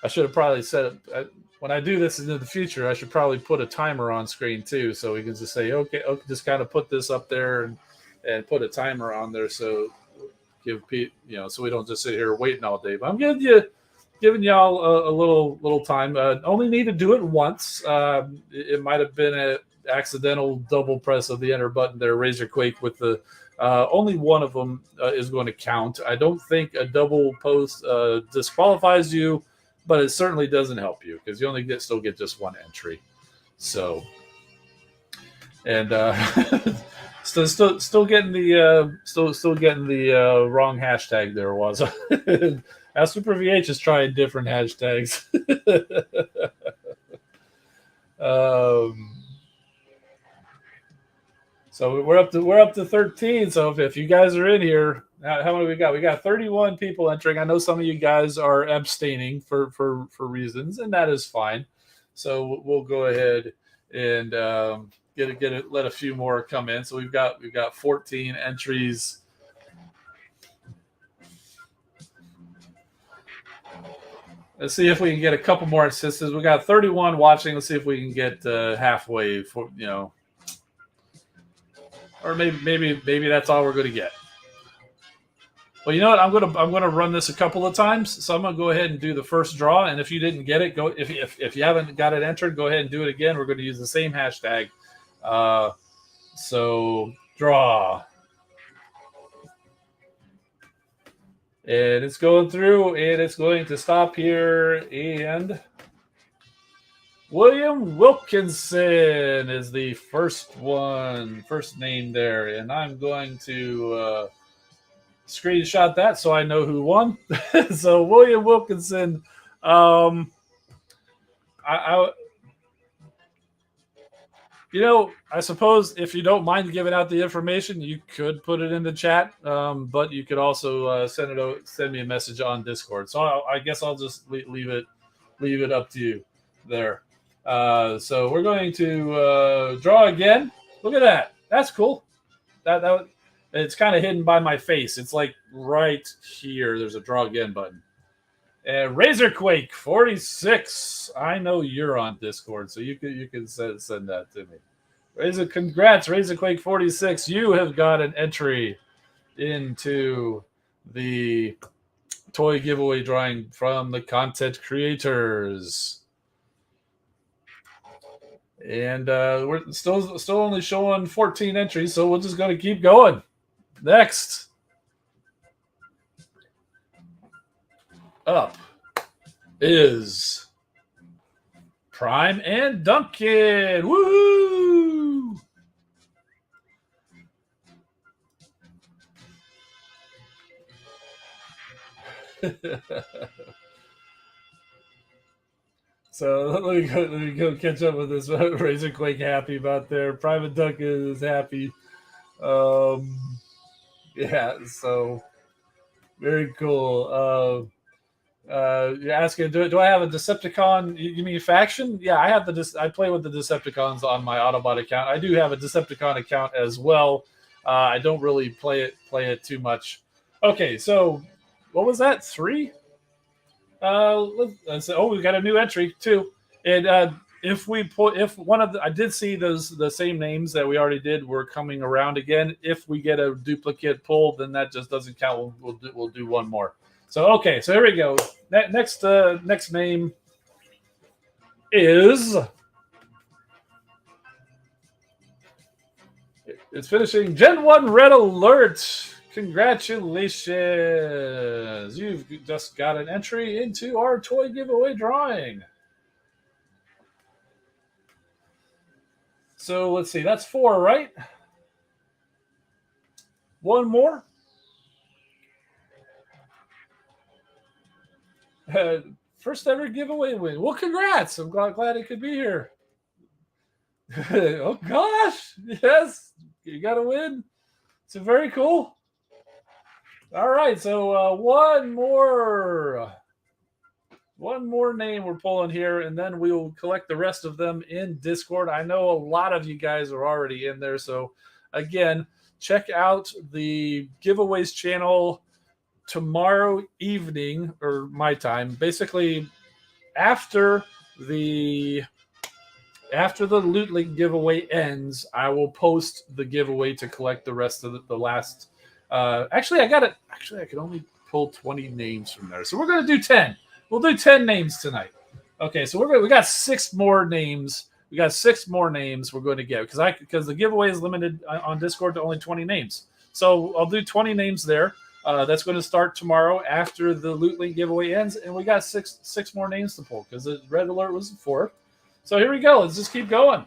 I should have probably said it. When I do this in the future, I should probably put a timer on screen too, so we can just say, okay, just kind of put this up there and put a timer on there, so give people, so we don't just sit here waiting all day. But I'm giving y'all a little time. Only need to do it once. It might have been an accidental double press of the enter button there, Razor Quake, with the only one of them is going to count. I don't think a double post disqualifies you, but it certainly doesn't help you because you only still get just one entry. So, and still getting the still getting the wrong hashtag there was. Super VH is trying different hashtags. So we're up to 13. So if you guys are in here, how many we got? We got 31 people entering. I know some of you guys are abstaining for reasons, and that is fine. So we'll go ahead and let a few more come in. So we've got 14 entries Let's see if we can get a couple more assists. We got 31 watching. Let's see if we can get halfway for or maybe that's all we're going to get. Well, you know what? I'm gonna run this a couple of times. So I'm gonna go ahead and do the first draw. And if you didn't get it, go if you haven't got it entered, go ahead and do it again. We're going to use the same hashtag. So draw. And it's going through, and it's going to stop here. And William Wilkinson is the first name there. And I'm going to screenshot that so I know who won. So William Wilkinson, I suppose if you don't mind giving out the information, you could put it in the chat, but you could also send me a message on Discord. So I guess I'll just leave it up to you there. So we're going to draw again. Look at that. That's cool. That it's kind of hidden by my face. It's like right here. There's a draw again button. And Razorquake 46. I know you're on Discord, so you can send that to me. Congrats, Razorquake 46. You have got an entry into the toy giveaway drawing from the content creators. And we're still only showing 14 entries, so we're just going to keep going. Next up is Prime and Duncan. Woo! So let me go catch up with this. Razorquake happy about there. Prime and Duncan is happy. Yeah, so very cool. You're asking, do I have a Decepticon? You mean faction? Yeah, I have I play with the Decepticons on my Autobot account. I do have a Decepticon account as well. I don't really play it too much. Okay, so what was that? 3? We got a new entry too. And if one of I did see the same names that we already did were coming around again. If we get a duplicate pull, then that just doesn't count. We'll do one more. So okay, so here we go. Next name is it's finishing Gen 1 Red Alert. Congratulations! You've just got an entry into our toy giveaway drawing. So let's see, that's 4, right? One more. First ever giveaway win. Well, congrats! I'm glad it could be here. Oh gosh, yes, you got to win. So very cool. All right, so one more name we're pulling here, and then we will collect the rest of them in Discord. I know a lot of you guys are already in there, so again, check out the giveaways channel tomorrow evening, or my time, basically after the Loot Link giveaway ends. I will post the giveaway to collect the rest of the last. Actually, I can only pull 20 names from there, so we're gonna do 10. We'll do 10 names tonight. Okay, so we got 6 more names. We got 6 more names we're going to get because the giveaway is limited on Discord to only 20 names. So I'll do 20 names there. That's going to start tomorrow after the Loot Link giveaway ends, and we got six more names to pull because the Red Alert was 4. So here we go. Let's just keep going.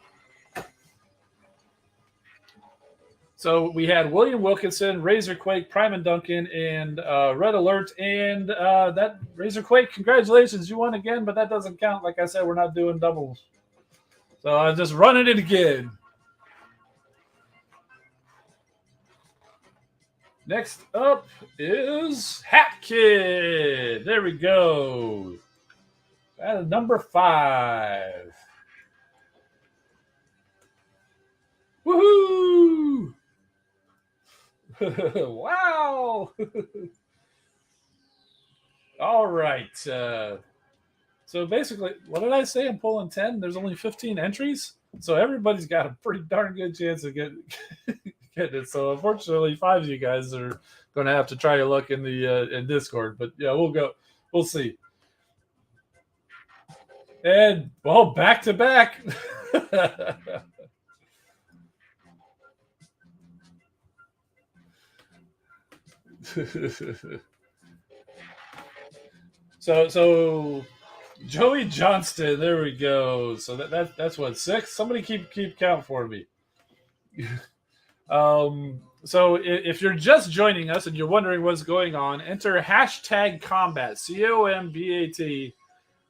So we had William Wilkinson, Razorquake, Prime and Duncan, and Red Alert. And that Razorquake, congratulations, you won again, but that doesn't count. Like I said, we're not doing doubles. So I'm just running it again. Next up is Hat Kid. There we go. That is number 5. Woohoo! Wow! All right. So basically, what did I say? I'm pulling 10. There's only 15 entries, so everybody's got a pretty darn good chance of getting it. So unfortunately, 5 of you guys are going to have to try your luck in the in Discord. But yeah, we'll go. We'll see. And well, back to back. So Joey Johnston, there we go. So that's what, 6. Somebody keep count for me. So if you're just joining us and you're wondering what's going on, enter hashtag combat C.O.M.B.A.T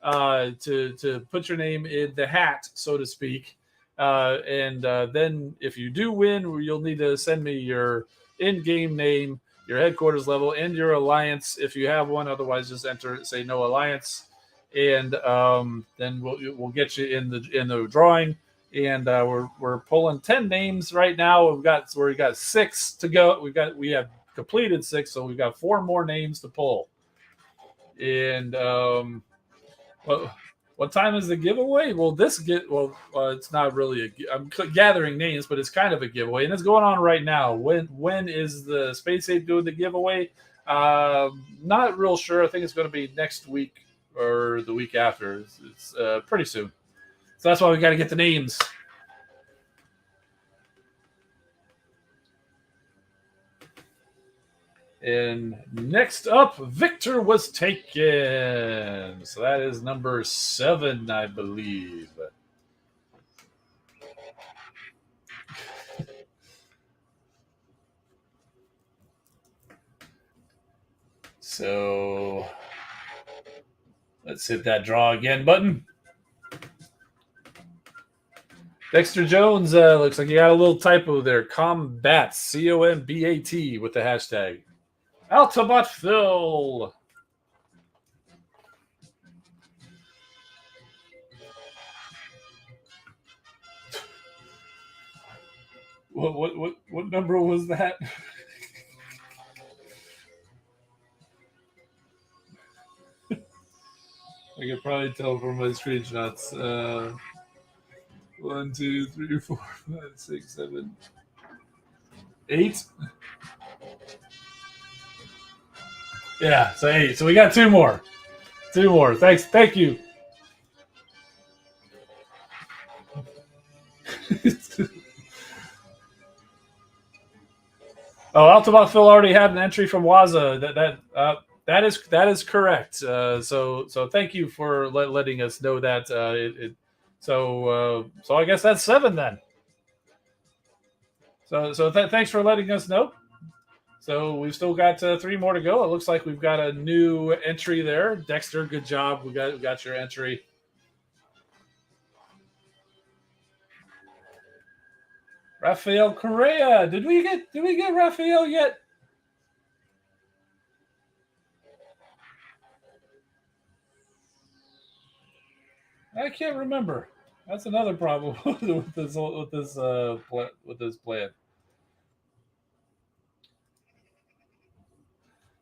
to put your name in the hat, so to speak. And then if you do win, you'll need to send me your in-game name, your headquarters level, and your alliance if you have one. Otherwise, just enter say no alliance, and then we'll get you in the drawing. And we're pulling 10 names right now. We got 6 to go. We have completed 6, so we've got 4 more names to pull. And what time is the giveaway? Well, it's not really I'm gathering names, but it's kind of a giveaway, and it's going on right now. When is the C.O.M.B.A.T doing the giveaway? Not real sure. I think it's going to be next week or the week after. It's pretty soon. So that's why we got to get the names. And next up, Victor was taken. So that is number 7, I believe. So let's hit that draw again button. Dexter Jones, looks like you got a little typo there. C.O.M.B.A.T, C.O.M.B.A.T with the hashtag. Altabot Phil. What number was that? I could probably tell from my screenshots. 1, 2, 3, 4, 5, 6, 7, 8. Yeah, so 8. So we got 2 more. 2 more. Thank you. Oh, Altamont Phil already had an entry from Waza. That is correct. So thank you for letting us know that. So I guess that's 7 then. So thanks for letting us know. So we've still got 3 more to go. It looks like we've got a new entry there. Dexter, good job. We got your entry. Rafael Correa. Did we get Rafael yet? I can't remember. That's another problem with this plan.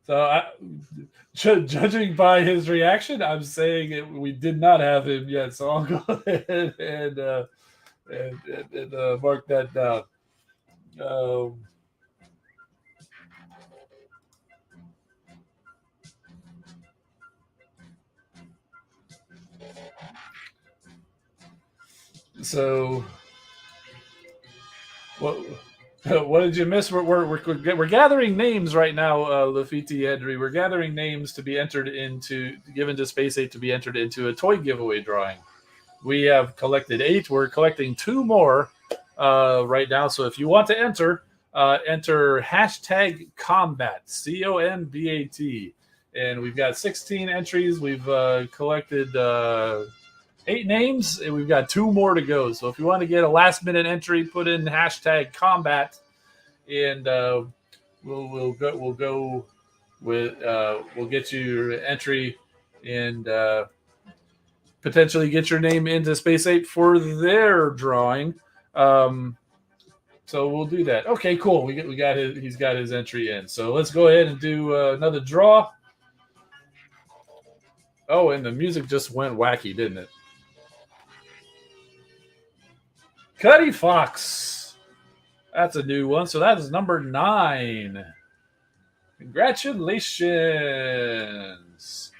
So, judging by his reaction, I'm saying we did not have him yet. So I'll go ahead and mark that down. Um, so, what did you miss? We're gathering names right now, Lafiti Henry. We're gathering names to be entered into, given to C.O.M.B.A.T to be entered into a toy giveaway drawing. We have collected 8. We're collecting 2 more right now. So if you want to enter, enter hashtag combat, C.O.M.B.A.T. And we've got 16 entries. We've collected 8 names, and we've got 2 more to go. So if you want to get a last minute entry, put in hashtag combat, and we'll go with we'll get you your entry and potentially get your name into C.O.M.B.A.T for their drawing. So we'll do that. Okay, cool. He's got his entry in. So let's go ahead and do another draw. Oh, and the music just went wacky, didn't it? Cuddy Fox. That's a new one. So that is number 9. Congratulations.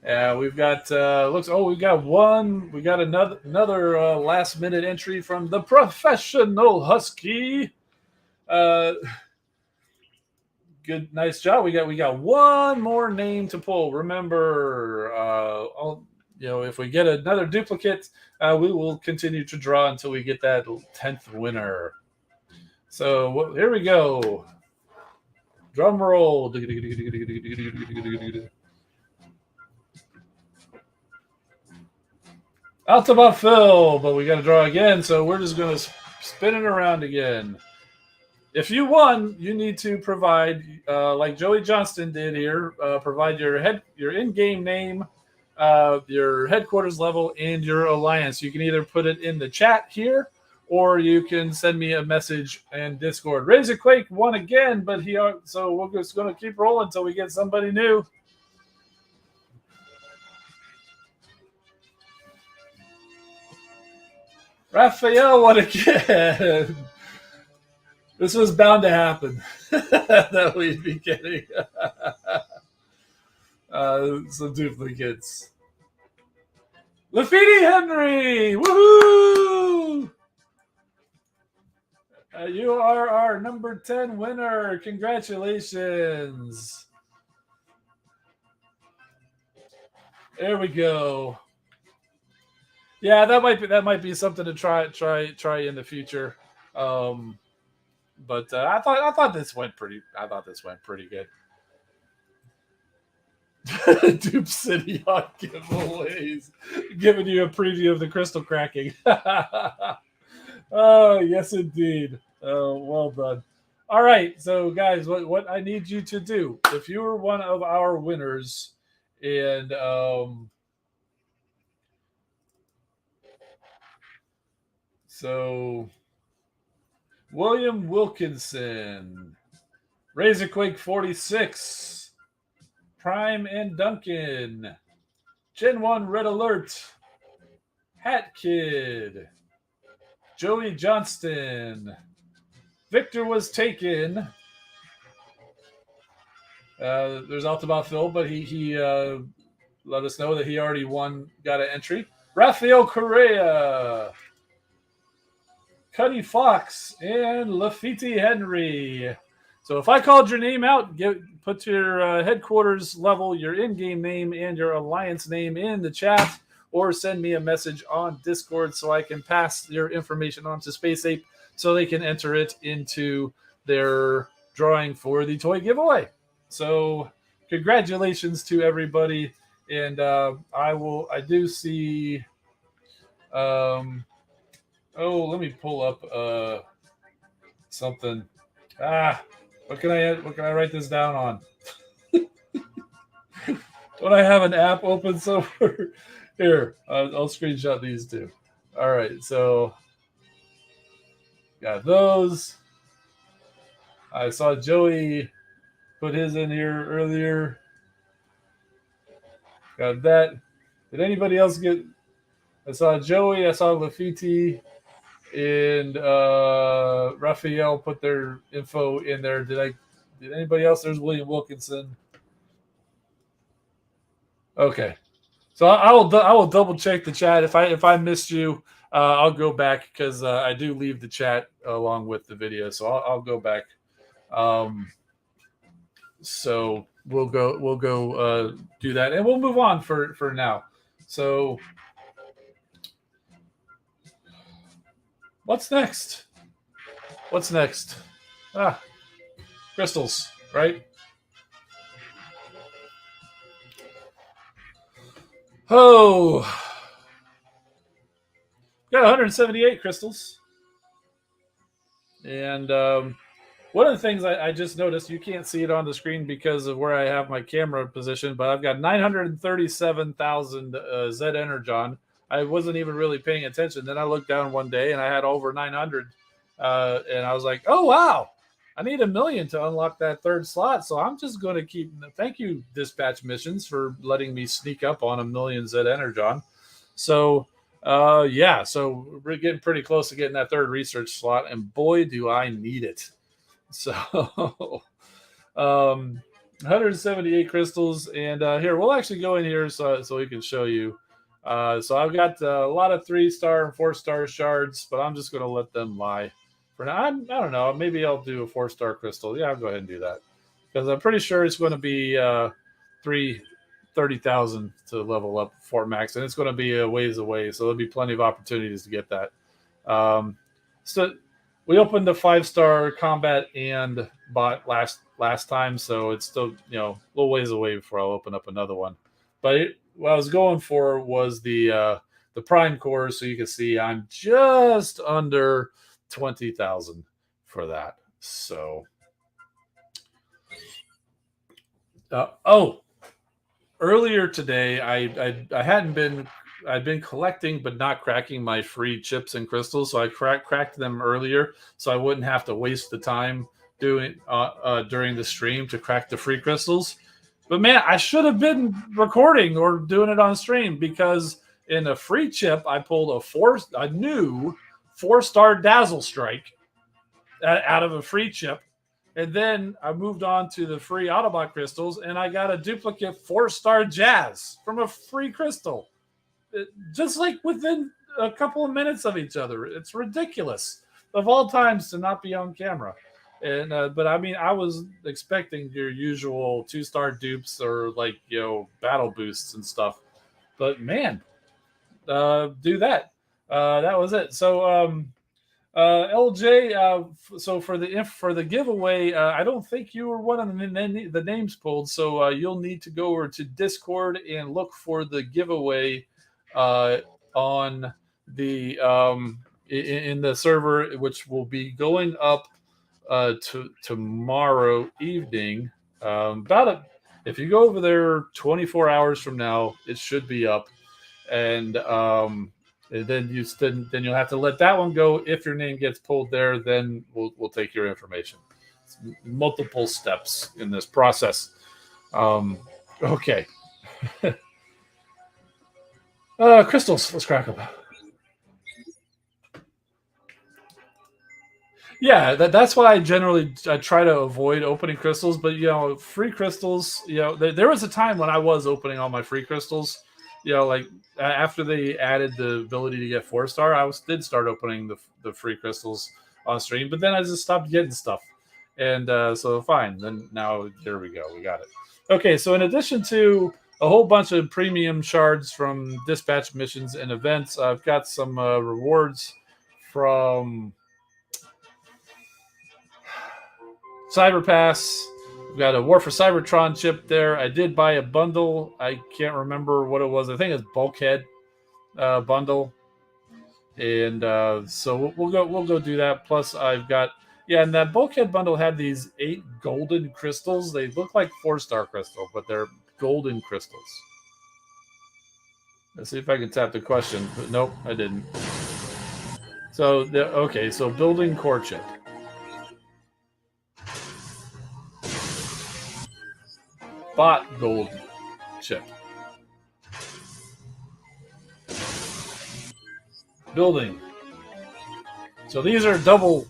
Yeah, we've got we've got one. We got another last minute entry from the professional Husky. Uh, Good, nice job. We got one more name to pull. Remember, if we get another duplicate, we will continue to draw until we get that 10th winner. So here we go. Drum roll. Out about Phil, but we got to draw again. So we're just gonna spin it around again. If you won, you need to provide, like Joey Johnston did here, provide your in-game name, your headquarters level, and your alliance. You can either put it in the chat here, or you can send me a message in Discord. Razor Quake won again, but so we're just going to keep rolling until we get somebody new. Raphael won again. This was bound to happen that we'd be getting some duplicates. Lafiti Henry, woohoo! You are our number 10 winner. Congratulations. There we go. Yeah, that might be something to try in the future. But I thought this went pretty good. Dupe City on giveaways, giving you a preview of the crystal cracking. Oh yes, indeed. Oh, well done. All right, so guys, what I need you to do, if you were one of our winners, and so William Wilkinson, Razorquake 46, Prime and Duncan, Gen 1 Red Alert, Hat Kid, Joey Johnston, Victor was taken. There's Altabot Phil, but he let us know that he already got an entry. Rafael Correa, Cuddy Fox, and Lafiti Henry. So if I called your name out, put your headquarters level, your in-game name, and your alliance name in the chat, or send me a message on Discord so I can pass your information on to Space Ape so they can enter it into their drawing for the toy giveaway. So congratulations to everybody. And I do see, let me pull up something. What can I write this down on? Don't I have an app open somewhere? Here, I'll screenshot these two. All right, so got those. I saw Joey put his in here earlier. Got that. Did anybody else get? I saw Joey. I saw Lafiti and Raphael put their info in there. Did anybody else? There's William Wilkinson. Okay. So I will double check the chat. If I missed you, I'll go back because I do leave the chat along with the video. So I'll go back. So we'll go do that, and we'll move on for now. So what's next? Crystals, right? Oh, got 178 crystals. And one of the things I just noticed, you can't see it on the screen because of where I have my camera positioned, but I've got 937,000 Z Energon. I wasn't even really paying attention. Then I looked down one day and I had over 900. And I was like, oh, wow. I need 1 million to unlock that third slot. So I'm just going to keep. Thank you, Dispatch Missions, for letting me sneak up on 1 million Z Energon. So yeah, so we're getting pretty close to getting that third research slot, and boy, do I need it. So 178 crystals, and here we'll actually go in here so we can show you. So I've got a lot of 3-star and 4-star shards, but I'm just going to let them lie for now. I don't know. Maybe I'll do a 4-star crystal. Yeah, I'll go ahead and do that because I'm pretty sure it's going to be 30,000 to level up Fort Max, and it's going to be a ways away. So there'll be plenty of opportunities to get that. So we opened the 5-star combat and bot last time, so it's still a little ways away before I'll open up another one. But what I was going for was the prime core, so you can see I'm just under 20,000 for that. So earlier today I hadn't been. I've been collecting but not cracking my free chips and crystals, so I cracked them earlier, so I wouldn't have to waste the time doing during the stream to crack the free crystals. But man, I should have been recording or doing it on stream, because in a free chip I pulled a new 4-star Dazzle Strike out of a free chip. And then I moved on to the free Autobot crystals, and I got a duplicate 4-star Jazz from a free crystal. Just like within a couple of minutes of each other. It's ridiculous of all times to not be on camera. And but I mean, I was expecting your usual 2-star dupes or battle boosts and stuff. But man, do that. That was it. So LJ, so for the giveaway, I don't think you were one of the names pulled. So you'll need to go over to Discord and look for the giveaway on the in the server, which will be going up to tomorrow evening. If you go over there 24 hours from now, it should be up, and then you'll have to let that one go. If your name gets pulled there, then we'll take your information. It's multiple steps in this process. Okay. Crystals, let's crack them. Yeah, that's why I try to avoid opening crystals. But free crystals. There was a time when I was opening all my free crystals. Like after they added the ability to get 4-star, did start opening the free crystals on stream. But then I just stopped getting stuff, and so fine. Then now there we go, we got it. Okay, so in addition to a whole bunch of premium shards from dispatch missions and events, I've got some rewards from Cyber Pass. We've got a War for Cybertron chip there. I did buy a bundle. I can't remember what it was. I think it's Bulkhead bundle, and so we'll go do that. Plus, I've got and that Bulkhead bundle had these 8 golden crystals. They look like 4-star crystal, but they're golden crystals. Let's see if I can tap the question. But nope, I didn't. So okay, so building core chip. Bot gold chip. Building. So these are double.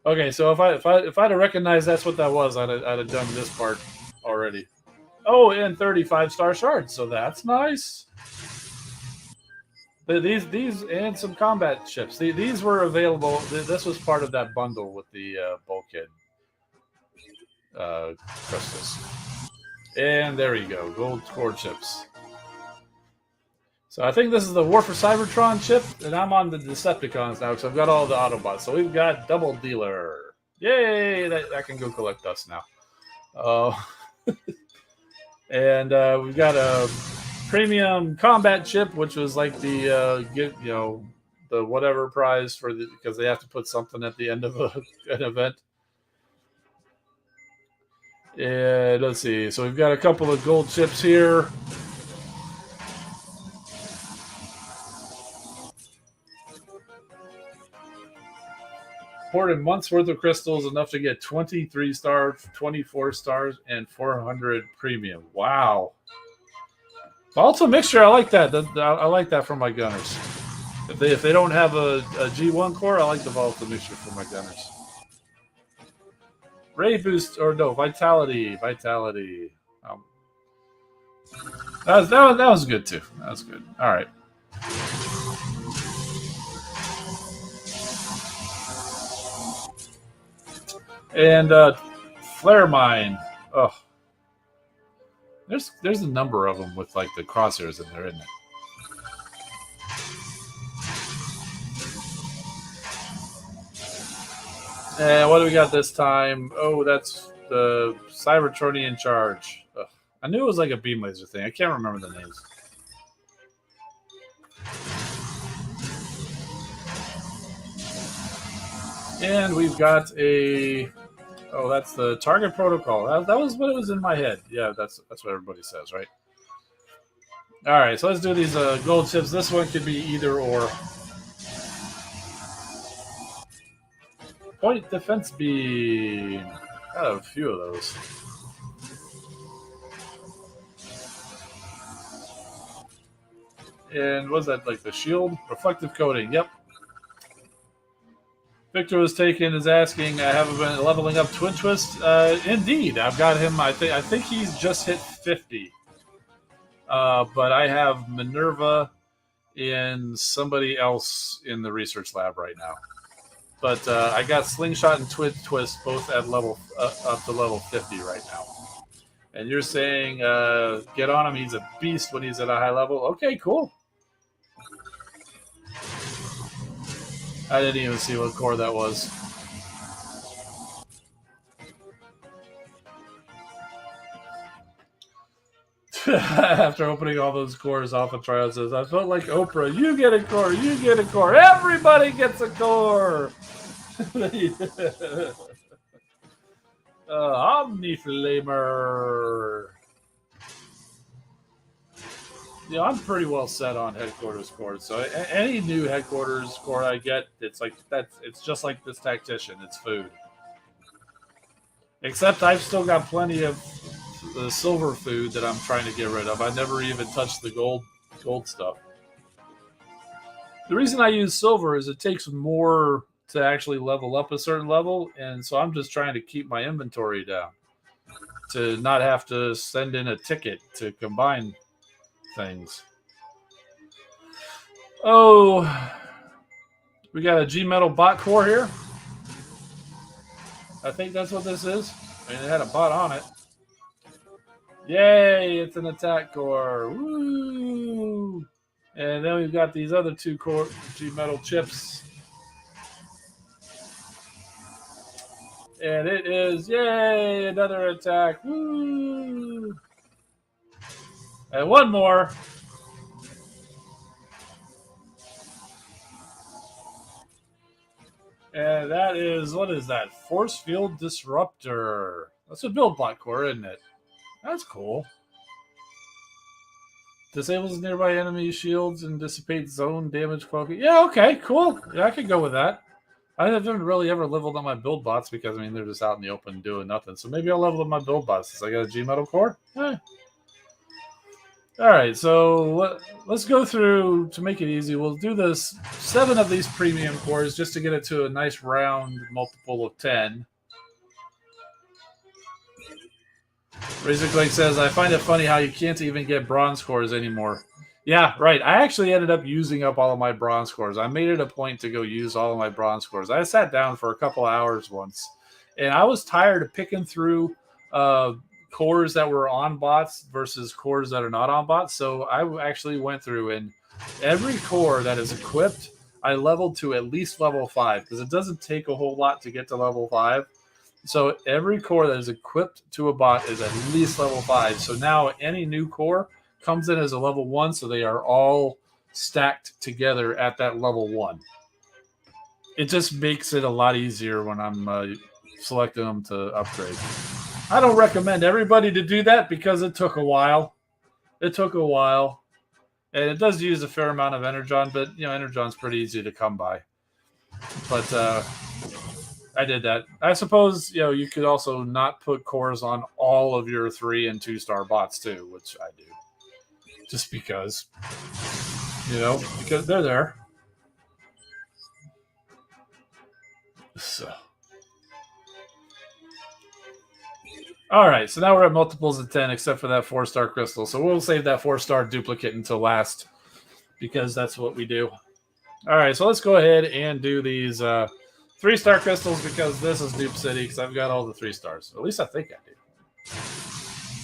Okay, so if I'd have recognized that's what that was, I'd have done this part already. Oh, and 35-star shards, so that's nice. These and some combat chips. These were available. This was part of that bundle with the Bulkhead crystals. And there you go, gold core chips. So I think this is the War for Cybertron chip, and I'm on the Decepticons now because I've got all the Autobots. So we've got Double Dealer. Yay! That can go collect us now. And we've got a premium combat chip, which was like the the whatever prize because they have to put something at the end of an event. And let's see. So we've got a couple of gold chips here. poured in months worth of crystals, enough to get 23 stars, 24 stars, and 400 premium. Wow. Volatile mixture, I like that. I like that for my gunners. If they don't have a G1 core, I like the volatile mixture for my gunners. Ray boost, or no, vitality. That was good too. That was good. All right. And flare mine. Oh, there's a number of them with like the crosshairs in there, isn't it? And what do we got this time? Oh, that's the Cybertronian charge. Ugh. I knew it was like a beam laser thing. I can't remember the names. And we've got a... Oh, that's the target protocol. That was what it was in my head. Yeah, that's what everybody says, right? All right, so let's do these gold chips. This one could be either or. Point defense beam. Got a few of those. And what's that, like the shield? Reflective coating, yep. Victor was taken is asking, I haven't been leveling up Twin Twist. Indeed, I've got him. I think he's just hit 50. But I have Minerva and somebody else in the research lab right now. But I got Slingshot and Twin Twist both at level up to level 50 right now. And you're saying get on him. He's a beast when he's at a high level. Okay, cool. I didn't even see what core that was. After opening all those cores, Alpha Trial says, I felt like Oprah. You get a core. You get a core. Everybody gets a core. Omniflamer. Yeah, I'm pretty well set on headquarters cores. So any new headquarters core I get, it's like it's just like this tactician. It's food. Except I've still got plenty of the silver food that I'm trying to get rid of. I never even touched the gold stuff. The reason I use silver is it takes more to actually level up a certain level, and so I'm just trying to keep my inventory down to not have to send in a ticket to combine things. Oh, we got a G.O.M.B.A.T bot core here. I think that's what this is. I mean, it had a bot on it. Yay, it's an attack core. Woo! And then we've got these other two core G.O.M.B.A.T chips. And it is, yay, another attack. Woo! And one more. And that is, what is that? Force Field Disruptor. That's a build block core, isn't it? That's cool. Disables nearby enemy shields and dissipates zone damage quality. Yeah, okay, cool. Yeah, I could go with that. I haven't really ever leveled up my build bots because, I mean, they're just out in the open doing nothing. So maybe I'll level up my build bots since I got a G.O.M.B.A.T core. Eh. All right, so let's go through, to make it easy, we'll do this 7 of these premium cores just to get it to a nice round multiple of 10. Razorclake says, I find it funny how you can't even get bronze cores anymore. Yeah, right. I actually ended up using up all of my bronze cores. I made it a point to go use all of my bronze cores. I sat down for a couple hours once, and I was tired of picking through cores that were on bots versus cores that are not on bots. So I actually went through, and every core that is equipped, I leveled to at least level 5 because it doesn't take a whole lot to get to level 5. So every core that is equipped to a bot is at least level 5. So now any new core comes in as a level 1, so they are all stacked together at that level 1. It just makes it a lot easier when I'm selecting them to upgrade. I don't recommend everybody to do that because it took a while. It took a while. And it does use a fair amount of Energon, but, you know, Energon's pretty easy to come by. But I did that. I suppose you could also not put cores on all of your 3 and 2-star bots too, which I do, just because because they're there. So, all right. So now we're at multiples of 10, except for that 4-star crystal. So we'll save that 4-star duplicate until last, because that's what we do. All right. So let's go ahead and do these 3-star crystals, because this is Dupe City, because I've got all the 3 stars. At least I think I do.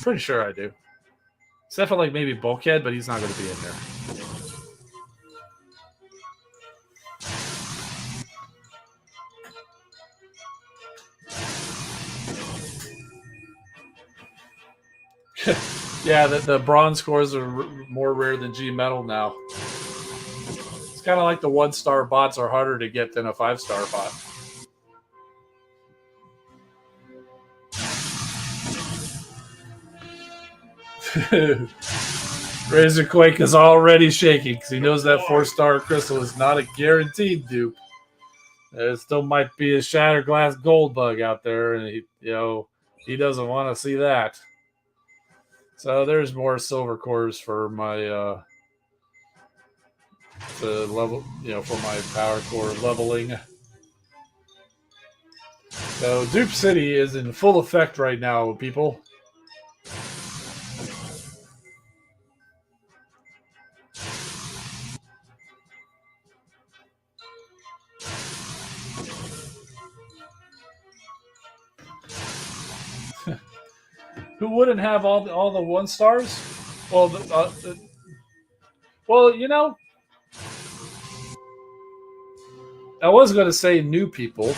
Pretty sure I do. Except for like maybe Bulkhead, but he's not going to be in there. Yeah, the bronze scores are more rare than G Metal now. It's kind of like the 1-star bots are harder to get than a 5-star bot. Razorquake is already shaking because he knows that 4-star crystal is not a guaranteed dupe. There still might be a Shattered Glass Gold Bug out there, and he doesn't want to see that. So there's more silver cores for my to level, for my power core leveling. So Dupe City is in full effect right now, people. Who wouldn't have all the 1-stars? Well, I was going to say new people.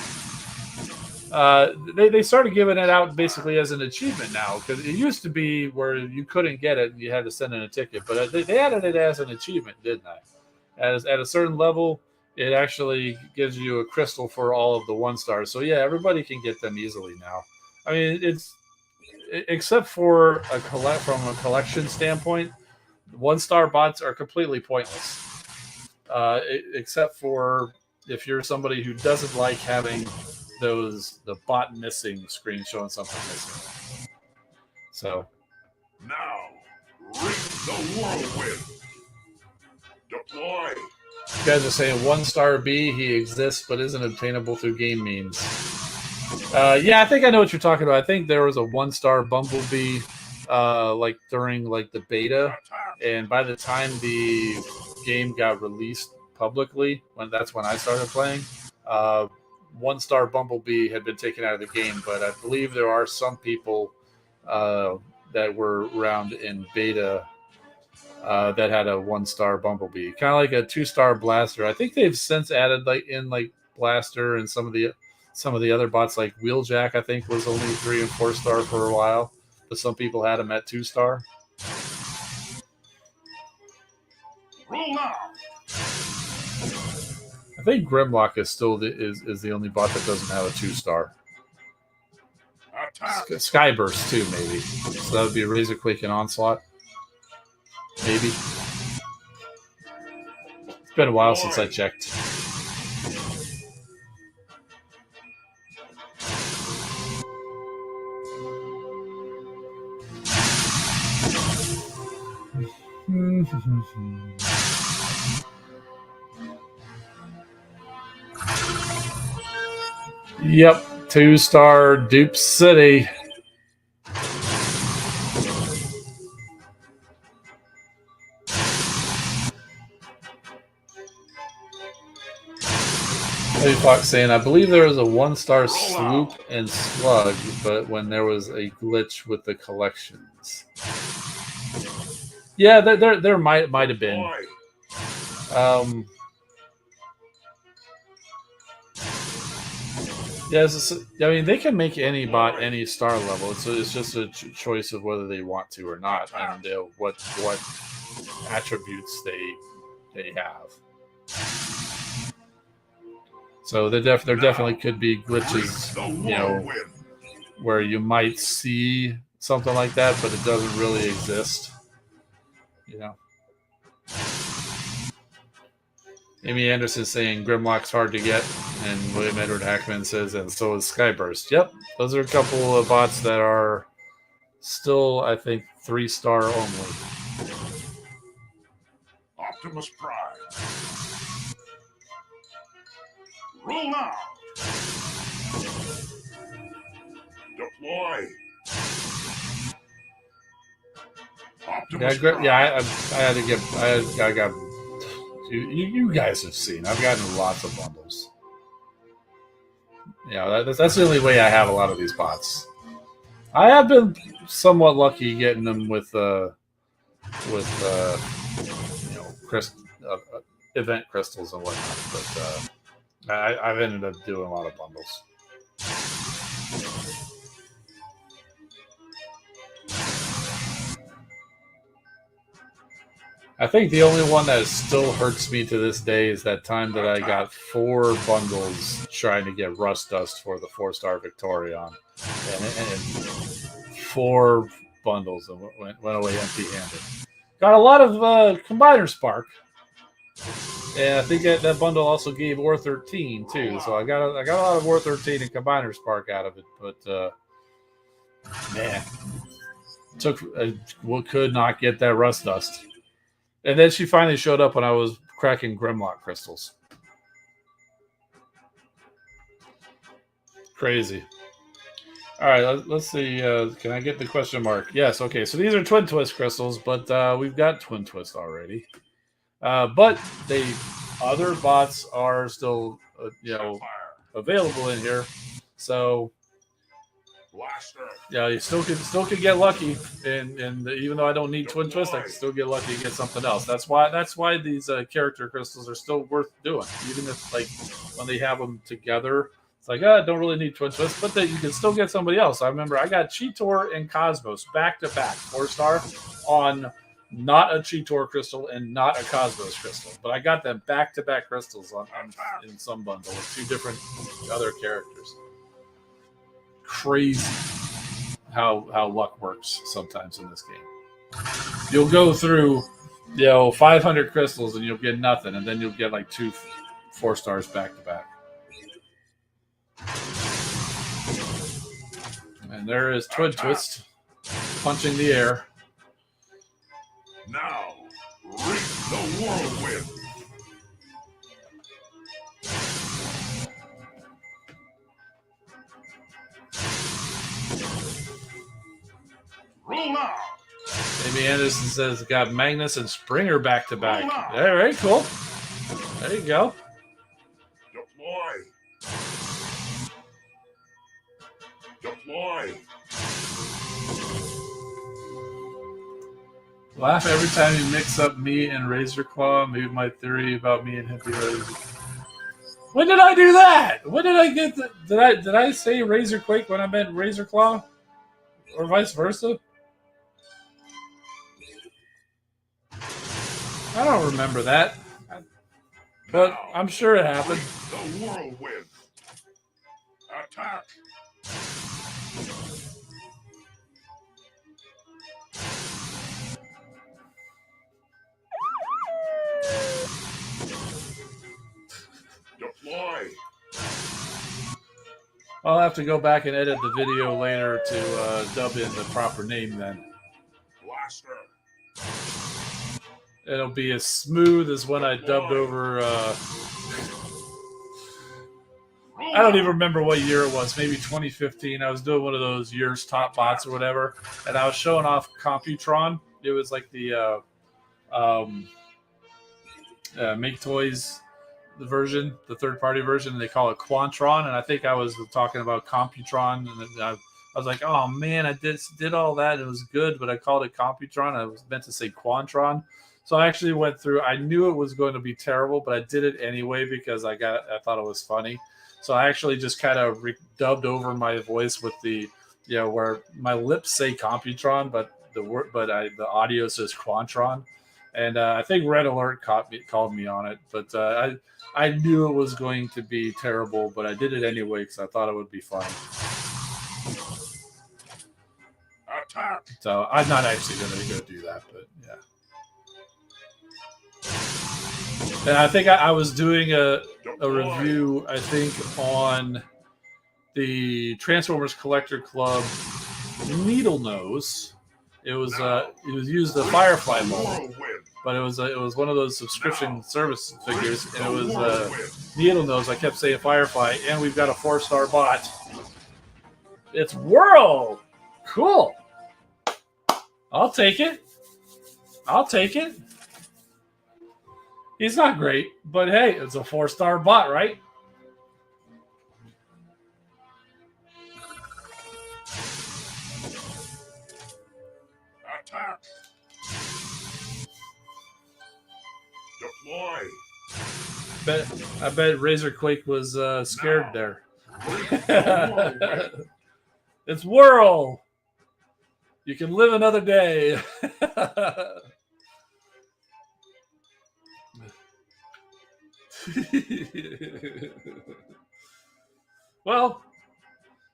They started giving it out basically as an achievement now, because it used to be where you couldn't get it and you had to send in a ticket, but they added it as an achievement, didn't they? At a certain level, it actually gives you a crystal for all of the 1-stars. So yeah, everybody can get them easily now. I mean, it's except for from a collection standpoint, 1-star bots are completely pointless. Except for if you're somebody who doesn't like having the bot missing screen showing something missing. So now reach the whirlwind. Deploy. You guys are saying 1-star B, he exists but isn't obtainable through game means. Yeah, I think I know what you're talking about. I think there was a 1-star Bumblebee like during like the beta, and by the time the game got released publicly, that's when I started playing, 1-star Bumblebee had been taken out of the game, but I believe there are some people that were around in beta that had a 1-star Bumblebee, kind of like a 2-star Blaster. I think they've since added like Blaster and some of the other bots, like Wheeljack, I think was only 3 and 4-star for a while, but some people had him at 2-star. Roll out. I think Grimlock is still is the only bot that doesn't have a 2-star. Skyburst too, maybe. So that would be Razorquake and Onslaught. Maybe. It's been a while since I checked. Yep, 2-star Dupe City. Heavy Fox saying, I believe there was a 1-star Sloop and Slug, but when there was a glitch with the collections. Yeah, there might have been. Yes, I mean they can make any bot any star level. It's just a choice of whether they want to or not, and what attributes they have. So there definitely could be glitches, where you might see something like that, but it doesn't really exist. Amy Anderson saying Grimlock's hard to get. And William Edward Hackman says, and so is Skyburst. Yep, those are a couple of bots that are still, I think, 3-star only. Optimus Prime. Roll out. Deploy. Optimus Prime. I had to get. I got. You guys have seen. I've gotten lots of bundles. That's the only way I have a lot of these bots. I have been somewhat lucky getting them with event crystals and whatnot, but I've ended up doing a lot of bundles. I think the only one that still hurts me to this day is that time that I got 4 bundles trying to get Rust Dust for the 4-star Victorion, and 4 bundles and went away empty-handed. Got a lot of Combiner Spark, and I think that bundle also gave War 13 too. So I got a lot of War 13 and Combiner Spark out of it, but man, could not get that Rust Dust. And then she finally showed up when I was cracking Grimlock crystals. Crazy. All right, let's see. Can I get the question mark? Yes. Okay. So these are Twin Twist crystals, but we've got Twin Twist already. But other bots are still, available in here. So yeah, you still can get lucky, and even though I don't need Twin Twist, I can still get lucky and get something else. That's why these character crystals are still worth doing, even if when they have them together. It's like, I don't really need Twin Twist, but you can still get somebody else. I remember I got Cheetor and Cosmos back to back, 4-star on not a Cheetor crystal and not a Cosmos crystal, but I got them back to back crystals in some bundle with 2 different other characters. Crazy how luck works sometimes in this game. You'll go through 500 crystals and you'll get nothing, and then you'll get like 2 4-stars back to back. And there is Twin Twist punching the air. Now, reap the whirlwind. Roll out. Amy Anderson says got Magnus and Springer back to back. All right, cool. There you go. Deploy. Laugh every time you mix up me and Razor Claw. Maybe my theory about me and Hippie Razor. When did I do that? When did I get did I say Razor Quake when I meant Razor Claw? Or vice versa? I don't remember that. But I'm sure it happened. The whirlwind. Attack. Deploy. I'll have to go back and edit the video later to dub in the proper name then. Blaster. It'll be as smooth as when I dubbed over... I don't even remember what year it was. Maybe 2015. I was doing one of those year's top bots or whatever, and I was showing off Computron. It was like the Make Toys version, the third-party version, and they call it Quantron. And I think I was talking about Computron, and I was like, "Oh man, I did all that. It was good, but I called it Computron. I was meant to say Quantron." So I actually went through. I knew it was going to be terrible, but I did it anyway because I thought it was funny. So I actually just kind of dubbed over my voice with the, where my lips say Computron, but the audio says Quantron, and I think Red Alert called me on it. But I knew it was going to be terrible, but I did it anyway because I thought it would be funny. Attack. So I'm not actually going to go do that, but yeah. And I think I was doing a review, I think, on the Transformers Collector Club Needle Nose. It was used the Firefly mold, but it was one of those subscription service figures, and it was Needle Nose. I kept saying Firefly, and we've got a 4-star bot. It's Whirl. Cool. I'll take it. I'll take it. He's not great, but hey, it's a 4-star bot, right? Attack. Deploy. I bet Razorquake was scared there. It's Whirl. You can live another day. Well,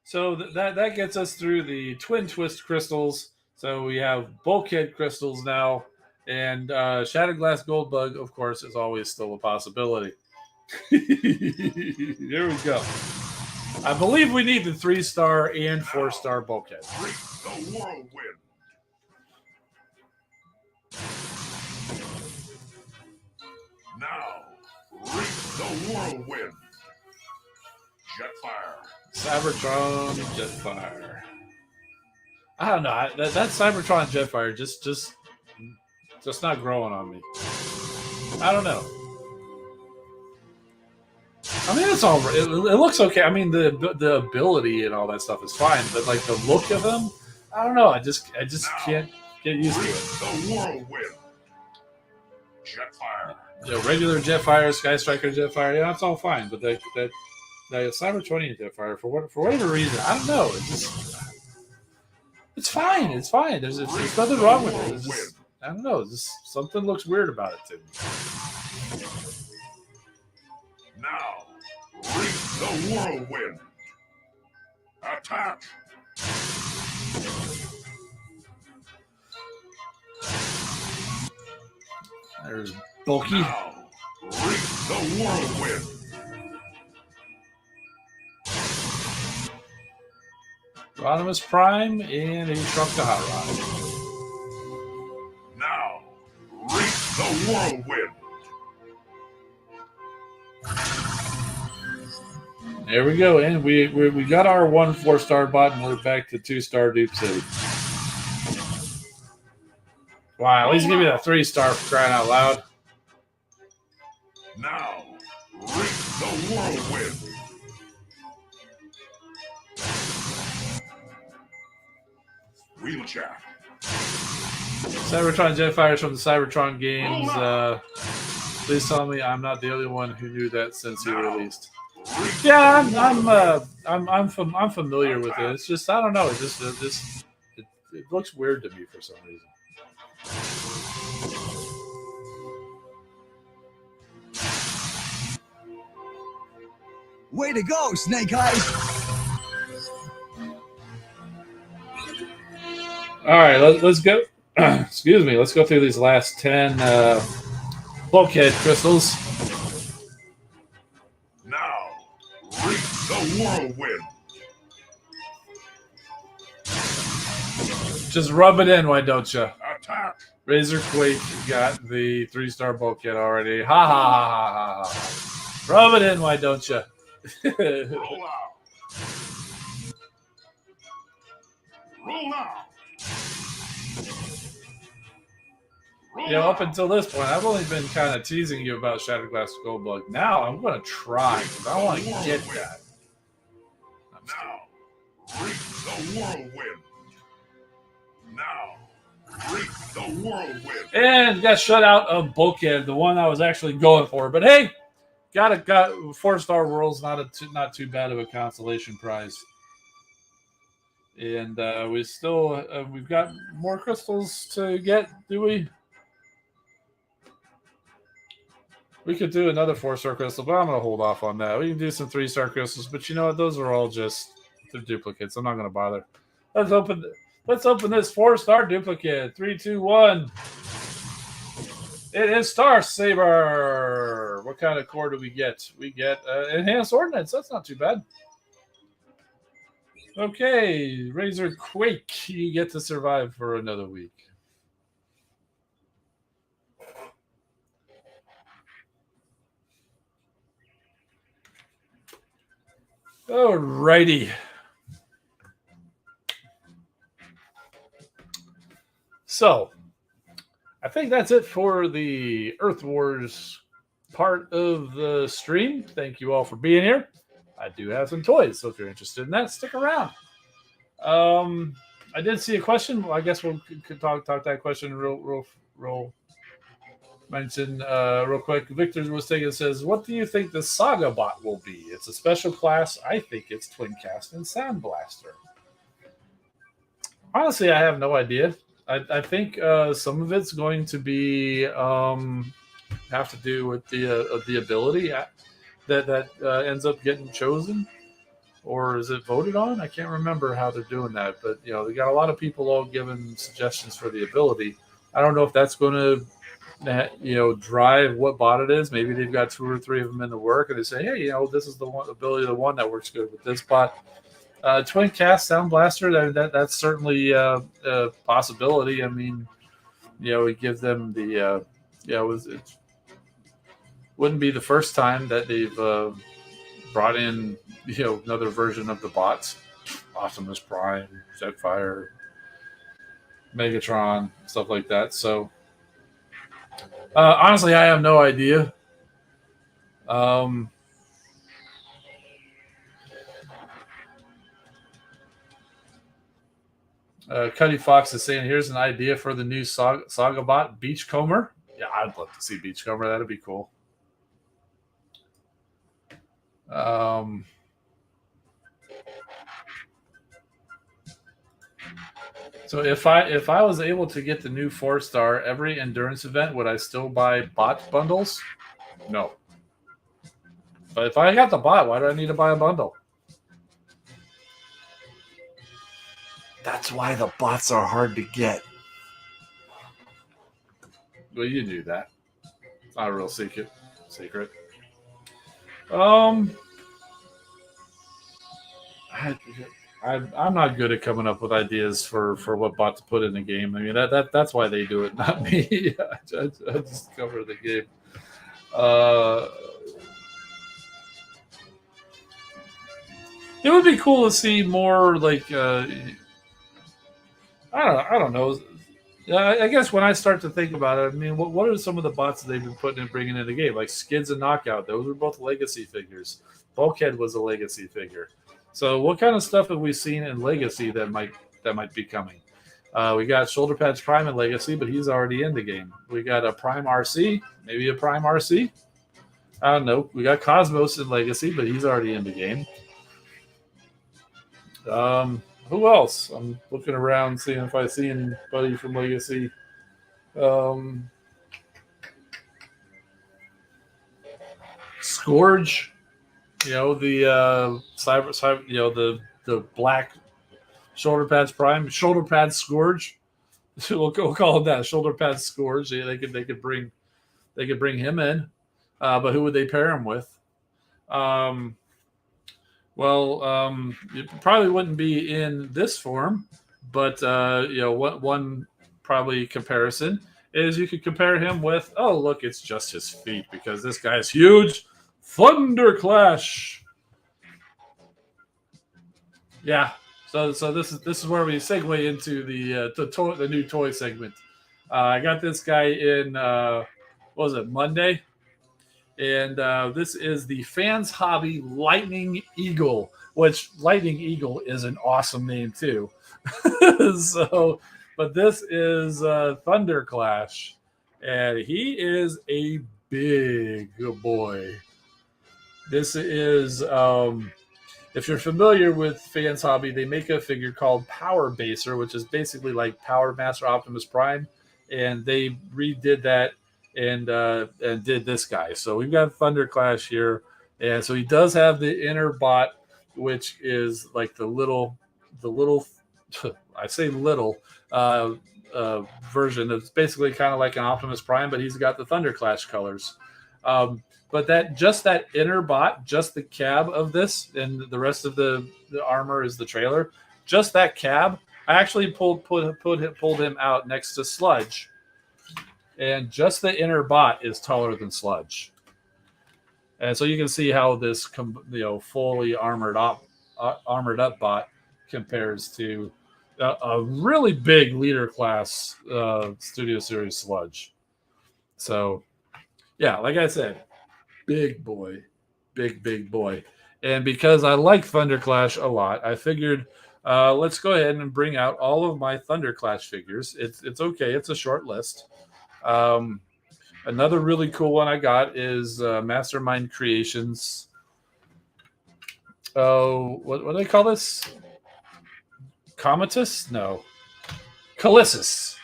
so that gets us through the Twin Twist crystals. So we have Bulkhead crystals now, and Shattered Glass Gold Bug, of course, is always still a possibility. Here we go. I believe we need the 3-star and 4-star Bulkhead. The whirlwind. Now, reap the whirlwind. Jetfire. Cybertron Jetfire. I don't know. That Cybertron Jetfire just not growing on me. I don't know. I mean, it's all right. It looks okay. I mean, the ability and all that stuff is fine, but like the look of them, I don't know. I just can't get used to it. The whirlwind. Jetfire. Regular Jetfire, Sky Striker Jetfire, yeah, that's all fine. But the Cybertronian Jetfire, for whatever reason, I don't know. It's fine. It's fine. There's nothing wrong with it. It's just, I don't know. Just something looks weird about it to me. Now, reap the whirlwind. Attack. There's Bulky. Now, reap the whirlwind. Rodimus Prime, and he shrunk the Hot Rod. Now, reap the whirlwind. There we go, and we got our 1 4-star bot, and we're back to 2-star Dupe City. Wow, at least give me that 3-star for crying out loud. Now, reap the whirlwind. Wheeljack. Cybertron Jetfires from the Cybertron games. Please tell me I'm not the only one who knew that since he released. Yeah, I'm familiar with it. It's just I don't know. It looks weird to me for some reason. Way to go, Snake Eyes! All right, let's go. Excuse me. Let's go through these last 10 Bulkhead crystals. Now, reap the whirlwind. Just rub it in, why don't you? Attack. Razorquake got the 3-star Bulkhead already. Ha ha ha ha ha ha. Rub it in, why don't you? Roll out. Roll out. Up until this point, I've only been kind of teasing you about Shattered Glass Gold Bug. Now I'm going to try because I want to get that. Now, reap the whirlwind. Now, reap the whirlwind. And got shut out of Bulkhead, the one I was actually going for. But hey, got 4-star World's not too bad of a consolation prize. And we've got more crystals to get, do we? We could do another 4-star crystal, but I'm going to hold off on that. We can do some 3-star crystals, but you know what? Those are all they're duplicates. I'm not going to bother. Let's open this 4-star duplicate. 3, 2, 1. It is Star Saber. What kind of core do we get? We get enhanced ordnance. That's not too bad. Okay, Razor Quake. You get to survive for another week. Alrighty. So, I think that's it for the Earth Wars part of the stream. Thank you all for being here. I do have some toys, so if you're interested in that, stick around. I did see a question. Well, I guess we'll could talk that question real mention real quick. Victor was saying, it says, "What do you think the Saga Bot will be? It's a special class. I think it's Twin Cast and Sound Blaster." Honestly, I have no idea. I think some of it's going to be have to do with the ability that ends up getting chosen, or is it voted on? I can't remember how they're doing that, but they got a lot of people all giving suggestions for the ability. I don't know if that's going to drive what bot it is. Maybe they've got 2 or 3 of them in the work, and they say, hey, this is the one ability, the one that works good with this bot. Twin Cast Sound Blaster, that's certainly a possibility. I mean, we give them the it wouldn't be the first time that they've brought in another version of the bots, Optimus Prime, Jetfire, Megatron, stuff like that. So honestly, I have no idea. Cuddy Fox is saying, here's an idea for the new Saga Bot, Beachcomber. Yeah, I'd love to see Beachcomber. That'd be cool. So if I was able to get the new 4-star every endurance event, would I still buy bot bundles? No. But if I got the bot, why do I need to buy a bundle? That's why the bots are hard to get. Well, you do that. It's not a real secret. I'm not good at coming up with ideas for what bot to put in the game. I mean that's why they do it, not me. I just cover the game. It would be cool to see more like I don't know. I guess when I start to think about it, I mean, what are some of the bots that they've been bringing in the game? Like Skids and Knockout, those were both legacy figures. Bulkhead was a legacy figure. So, what kind of stuff have we seen in Legacy that might be coming? We got Shoulder Pads Prime in Legacy, but he's already in the game. We got a Prime RC, maybe a Prime RC. I don't know. We got Cosmos in Legacy, but he's already in the game. Who else? I'm looking around, seeing if I see anybody from Legacy. Scourge, the cyber, the black Shoulder Pads Prime, Shoulder Pads Scourge. We'll call him that, Shoulder Pads Scourge. Yeah, they could bring him in, but who would they pair him with? It probably wouldn't be in this form, but one probably comparison is you could compare him with, oh look, it's just his feet because this guy's huge. Thunder Clash. Yeah. So this is where we segue into the new toy segment. I got this guy in what was it, Monday? And this is the Fans Hobby Lightning Eagle, which Lightning Eagle is an awesome name too. But this is Thunder Clash, and he is a big boy. This is, if you're familiar with Fans Hobby, they make a figure called Power Baser, which is basically like Power Master Optimus Prime, and they redid that and did this guy. So we've got Thunder Clash here, and so he does have the inner bot, which is like the little I say little version. It's basically kind of like an Optimus Prime, but he's got the Thunderclash colors. But that inner bot, just the cab of this, and the rest of the armor is the trailer. Just that cab, I actually pulled him out next to Sludge, and just the inner bot is taller than Sludge. And so you can see how this fully armored up bot compares to a really big leader class Studio Series Sludge. So yeah, like I said, big boy. And because I like Thunderclash a lot, I figured let's go ahead and bring out all of my Thunderclash figures. It's okay. It's a short list. Another really cool one I got is Mastermind Creations. Oh, what do they call this? Comatus? No, Calissus.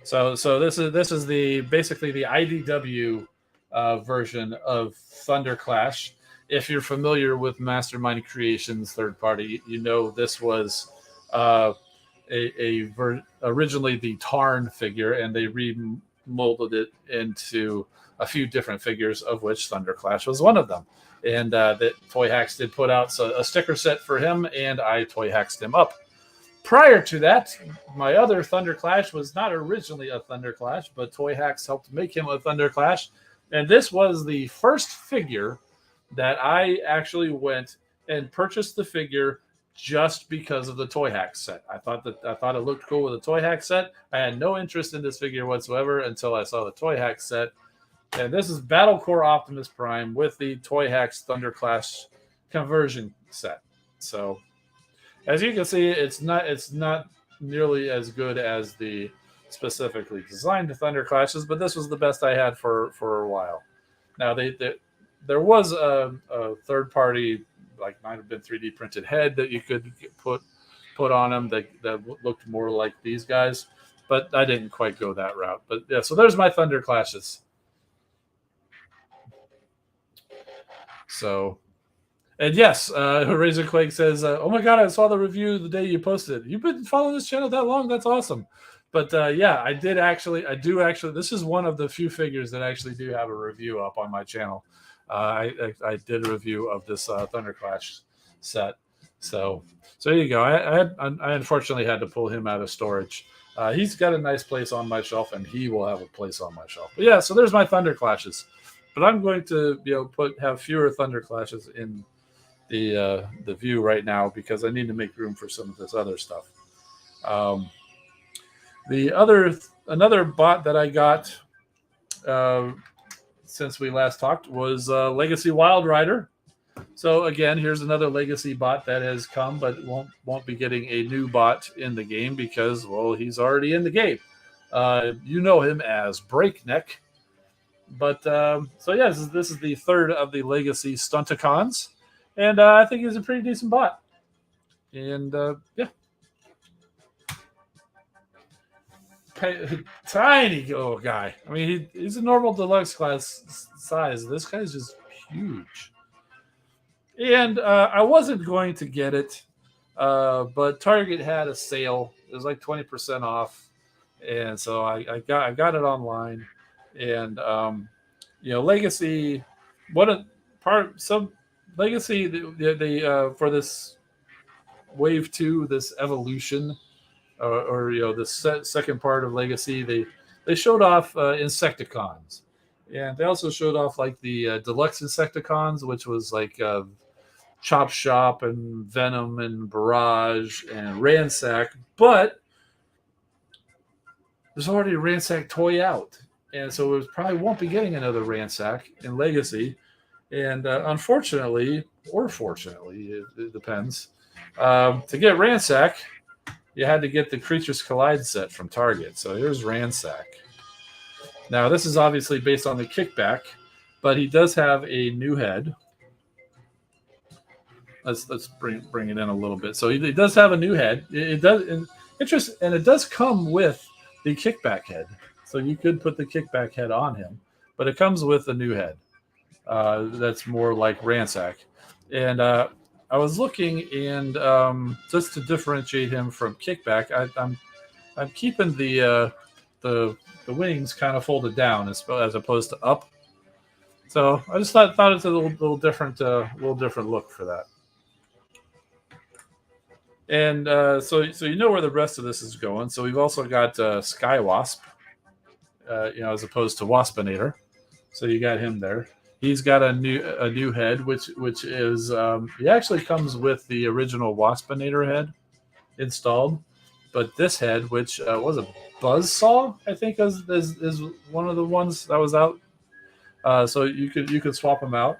So this is basically the IDW version of Thunderclash. If you're familiar with Mastermind Creations third party, you know this was originally the Tarn figure, and they remolded it into a few different figures, of which Thunderclash was one of them. And that Toy Hacks did put out a sticker set for him, and I Toy Hacksed him up. Prior to that, my other Thunderclash was not originally a Thunderclash, but Toy Hacks helped make him a Thunderclash. And this was the first figure that I actually went and purchased the figure just because of the Toy Hacks set. I thought it looked cool with the Toy Hacks set. I had no interest in this figure whatsoever until I saw the Toy Hacks set. And this is Battle Core Optimus Prime with the Toy Hacks Thunderclash conversion set. So as you can see, it's not nearly as good as the specifically designed Thunderclashes, but this was the best I had for a while. Now there was a third party, like might have been 3D printed head that you could put on them that looked more like these guys, but I didn't quite go that route. But yeah, so there's my Thunderclashes. So. And yes, Razor Quake says, "Oh my God, I saw the review the day you posted. You've been following this channel that long? That's awesome." But yeah, I do actually. This is one of the few figures that actually do have a review up on my channel. I did a review of this Thunderclash set. So there you go. I unfortunately had to pull him out of storage. He's got a nice place on my shelf, and he will have a place on my shelf. But yeah, so there's my Thunderclashes. But I'm going to have fewer Thunderclashes in the view right now because I need to make room for some of this other stuff. Another bot that I got since we last talked was Legacy Wild Rider. So again, here's another Legacy bot that has come, but won't be getting a new bot in the game because, well, he's already in the game. You know him as Breakneck. But so yeah, this is the third of the Legacy Stunticons. And I think he's a pretty decent bot. And yeah. Tiny guy. I mean, he's a normal deluxe class size. This guy's just huge. And I wasn't going to get it, but Target had a sale. It was like 20% off. And so I got it online. And, Legacy, Legacy, they for this Wave 2, this evolution, or this second part of Legacy, they showed off Insecticons, and they also showed off like the deluxe Insecticons, which was like Chop Shop and Venom and Barrage and Ransack, but there's already a Ransack toy out, and so it probably won't be getting another Ransack in Legacy. And unfortunately, or fortunately, it depends, to get Ransack, you had to get the Creatures Collide set from Target. So here's Ransack. Now, this is obviously based on the kickback, but he does have a new head. Let's bring it in a little bit. So he does have a new head. It does come with the kickback head. So you could put the kickback head on him, but it comes with a new head. That's more like Ransack. And I was looking, and just to differentiate him from Kickback, I'm keeping the wings kind of folded down as opposed to up. So I just thought it's a little different look for that. And so you know where the rest of this is going. So we've also got Sky Wasp, as opposed to Waspinator. So you got him there. He's got a new head, which is he actually comes with the original Waspinator head installed, but this head, which was a Buzzsaw, I think is one of the ones that was out. So you could swap them out,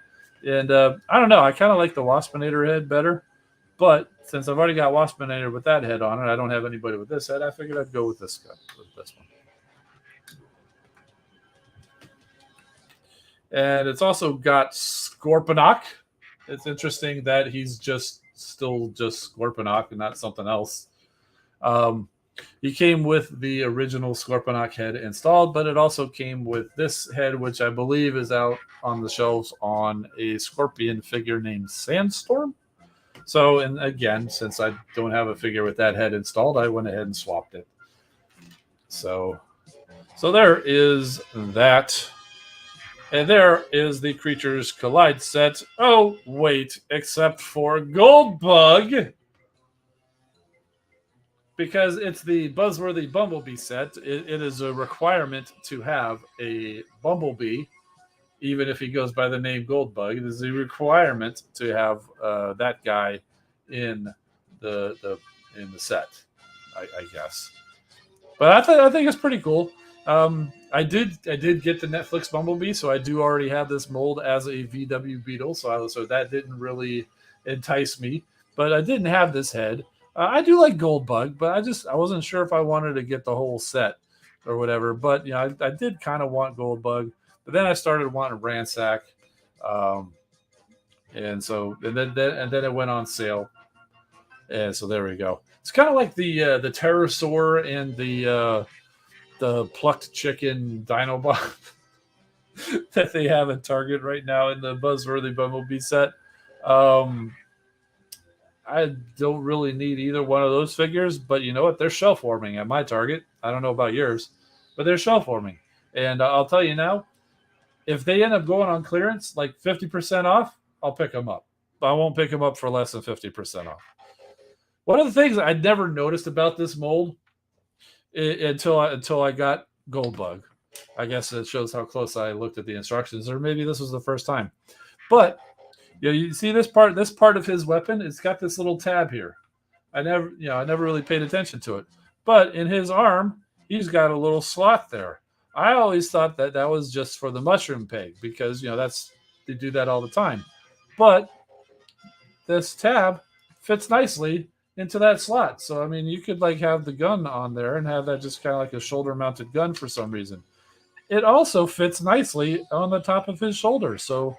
and I don't know. I kind of like the Waspinator head better. But since I've already got Waspinator with that head on it, I don't have anybody with this head. I figured I'd go with this guy, with this one. And it's also got Scorponok. It's interesting that he's still just Scorponok and not something else. He came with the original Scorponok head installed, but it also came with this head, which I believe is out on the shelves on a Scorpion figure named Sandstorm. So, and again, since I don't have a figure with that head installed, I went ahead and swapped it. So there is that. And there is the Creatures Collide set. Oh, wait, except for Goldbug. Because it's the Buzzworthy Bumblebee set, it is a requirement to have a Bumblebee. Even if he goes by the name Goldbug, it is a requirement to have that guy in the set, I guess. But I think it's pretty cool. I did get the Netflix Bumblebee, so I do already have this mold as a VW Beetle, so that didn't really entice me. But I didn't have this head. I do like Goldbug, but I wasn't sure if I wanted to get the whole set or whatever. But I did kind of want Goldbug. But then I started wanting Ransack, and then it went on sale, and so there we go. It's kind of like the Pterosaur and the plucked chicken Dinobot that they have at Target right now in the Buzzworthy Bumblebee set. I don't really need either one of those figures, but you know what? They're shelf warming at my Target. I don't know about yours, but they're shelf warming, and I'll tell you now. If they end up going on clearance, like 50% off, I'll pick them up. But I won't pick them up for less than 50% off. One of the things I'd never noticed about this mold until I got Goldbug. I guess it shows how close I looked at the instructions, or maybe this was the first time. But you see this part of his weapon, it's got this little tab here. I never really paid attention to it. But in his arm, he's got a little slot there. I always thought that was just for the mushroom peg because they do that all the time. But this tab fits nicely into that slot. So I mean, you could have the gun on there and have that just kind of like a shoulder-mounted gun for some reason. It also fits nicely on the top of his shoulder. So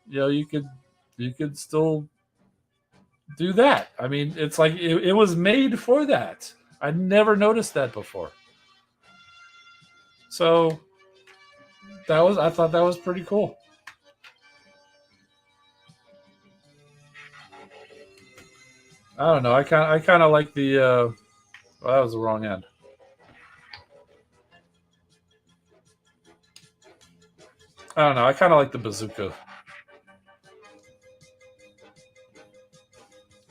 you could still do that. I mean, it's like it was made for that. I never noticed that before. So I thought that was pretty cool. I don't know. I kind of like the. Well, that was the wrong end. I don't know. I kind of like the bazooka.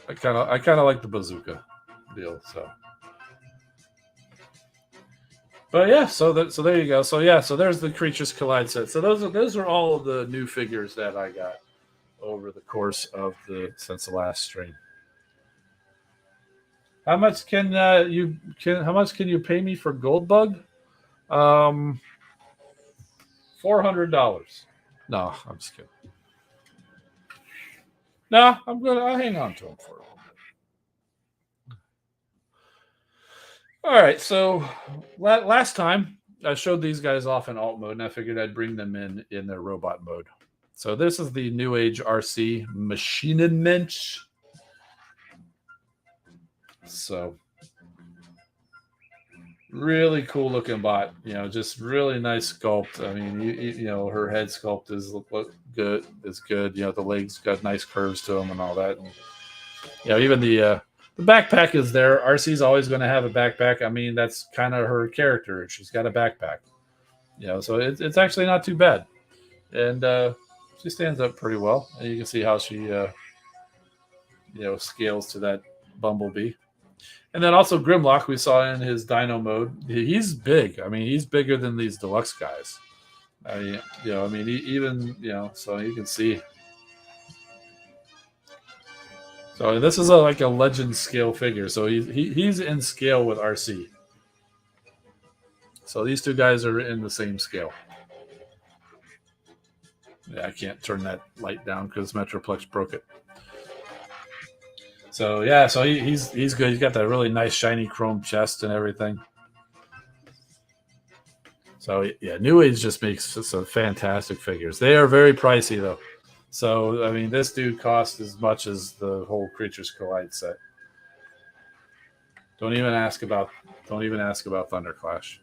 I kind of like the bazooka deal. So. But yeah, so there you go. So yeah, so there's the Creatures Collide set. So those are all of the new figures that I got over the course of since the last stream. How much can you pay me for Goldbug? $400. No, I'm just kidding. No, I'll hang on to him for a little bit. All right, so last time I showed these guys off in alt mode, and I figured I'd bring them in their robot mode. So this is the New Age RC Maschinenmensch. So really cool looking bot, just really nice sculpt. I mean, her head sculpt is look good. It's good. The legs got nice curves to them and all that. And, even the the backpack is there. RC's always going to have a backpack. I mean, that's kind of her character. She's got a backpack, so it's actually not too bad. And she stands up pretty well. And you can see how she, scales to that Bumblebee. And then also Grimlock, we saw in his Dino mode. He's big. I mean, he's bigger than these deluxe guys. So you can see. So this is like a legend scale figure. So he's in scale with RC. So these two guys are in the same scale. Yeah, I can't turn that light down because Metroplex broke it. So yeah, so he's good. He's got that really nice shiny chrome chest and everything. So yeah, New Age just makes some fantastic figures. They are very pricey though. So I mean, this dude costs as much as the whole Creatures Collide set. Don't even ask about Thunderclash.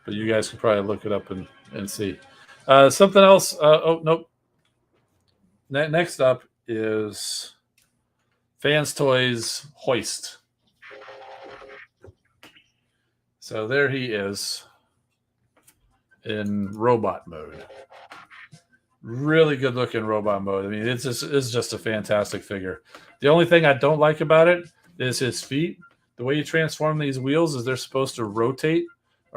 But you guys can probably look it up and see. Something else. Oh, nope. Next up is Fans Toys Hoist. So there he is in robot mode. Really good looking robot mode. I mean, it's just a fantastic figure. The only thing I don't like about it is his feet. The way you transform these wheels is they're supposed to rotate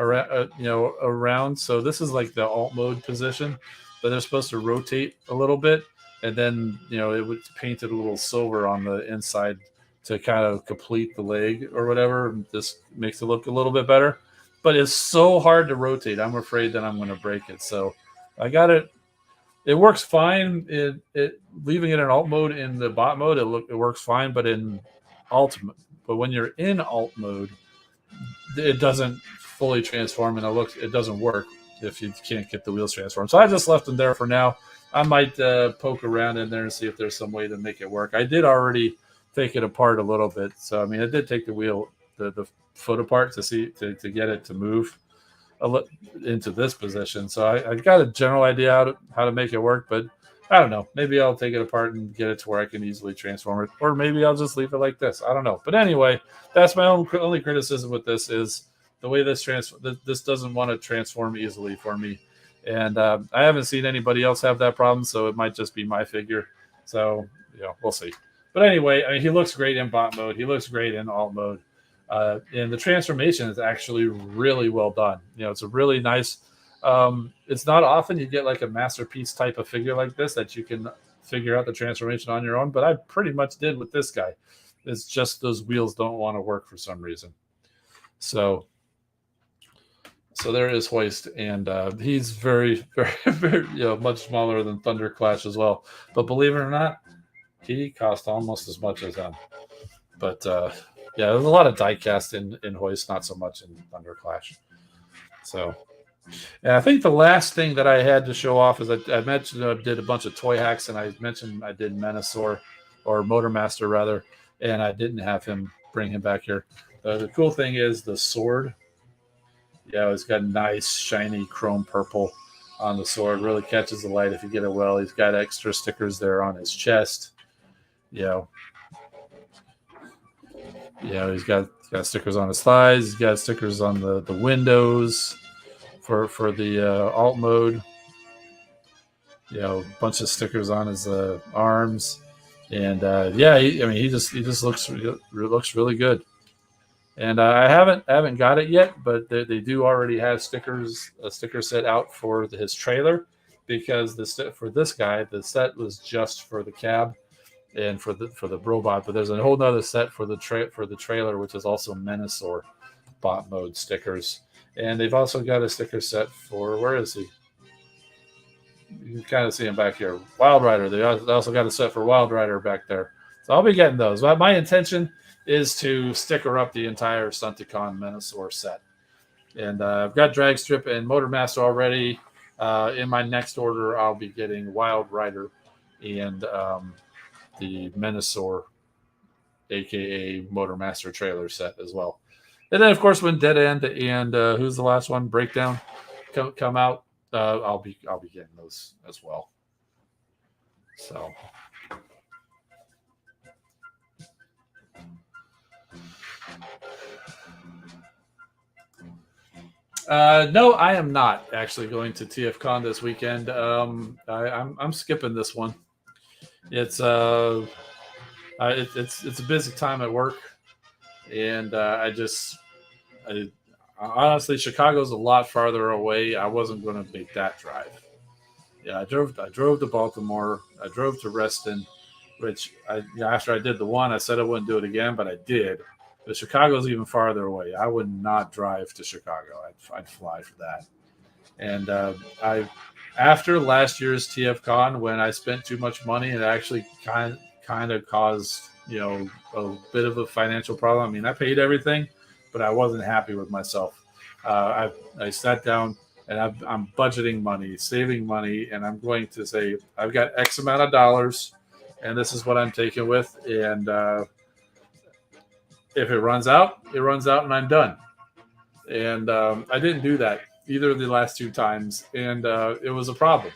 around. So this is like the alt mode position, but they're supposed to rotate a little bit, and then it was painted a little silver on the inside to kind of complete the leg or whatever. This makes it look a little bit better, but it's so hard to rotate. I'm afraid that I'm going to break it. So I got it. It works fine. It leaving it in alt mode in the bot mode, it works fine, but in ultimate. But when you're in alt mode, it doesn't fully transform, and it doesn't work if you can't get the wheels transformed. So I just left them there for now. I might poke around in there and see if there's some way to make it work. I did already take it apart a little bit, so I mean, I did take the wheel, the foot apart to get it to move into this position. So I got a general idea how to make it work, but I don't know. Maybe I'll take it apart and get it to where I can easily transform it, or maybe I'll just leave it like this. I don't know. But anyway, that's my only criticism with this is the way this doesn't want to transform easily for me. And I haven't seen anybody else have that problem, so it might just be my figure. So, we'll see. But anyway, I mean, he looks great in bot mode. He looks great in alt mode. And the transformation is actually really well done. It's a really nice. It's not often you get like a masterpiece type of figure like this that you can figure out the transformation on your own, but I pretty much did with this guy. It's just those wheels don't want to work for some reason. So there is Hoist, and he's very, very, very, much smaller than Thunderclash as well. But believe it or not, he cost almost as much as him. But there's a lot of die cast in Hoist, not so much in Thunderclash. So, and I think the last thing that I had to show off is I mentioned I did a bunch of toy hacks, and I mentioned I did Menasor, or Motormaster rather, and I didn't have him bring him back here. The cool thing is the sword. Yeah, it's got nice shiny chrome purple on the sword. Really catches the light if you get it well. He's got extra stickers there on his chest. He's got stickers on his thighs. He's got stickers on the windows for the alt mode. A bunch of stickers on his arms, and he just looks really good. And I haven't got it yet, but they do already have a sticker set out for his trailer, because for this guy the set was just for the cab and for the robot, but there's a whole nother set for the trailer, which is also Menasor bot mode stickers, and they've also got a sticker set for, where is he? You can kind of see him back here. Wild Rider. They also got a set for Wild Rider back there. So I'll be getting those. My intention is to sticker up the entire Stunticon Menasor set. And I've got Dragstrip and Motormaster already. In my next order, I'll be getting Wild Rider and the Menasor, a.k.a. Motormaster trailer set as well. And then, of course, when Dead End and who's the last one? Breakdown come out, I'll be getting those as well. So. No, I am not actually going to TFCon this weekend. I'm skipping this one. It's it's a busy time at work, and I honestly, Chicago's a lot farther away. I wasn't going to make that drive. Yeah, I drove to Baltimore. I drove to Reston, which after I did the one, I said I wouldn't do it again, but I did. But Chicago's even farther away. I would not drive to Chicago. I'd fly for that. And I, after last year's TFCon, when I spent too much money, it actually kind of caused a bit of a financial problem. I mean, I paid everything, but I wasn't happy with myself. I sat down and I'm budgeting money, saving money, and I'm going to say I've got X amount of dollars, and this is what I'm taking with. And if it runs out, it runs out, and I'm done. And I didn't do that either of the last two times, and it was a problem.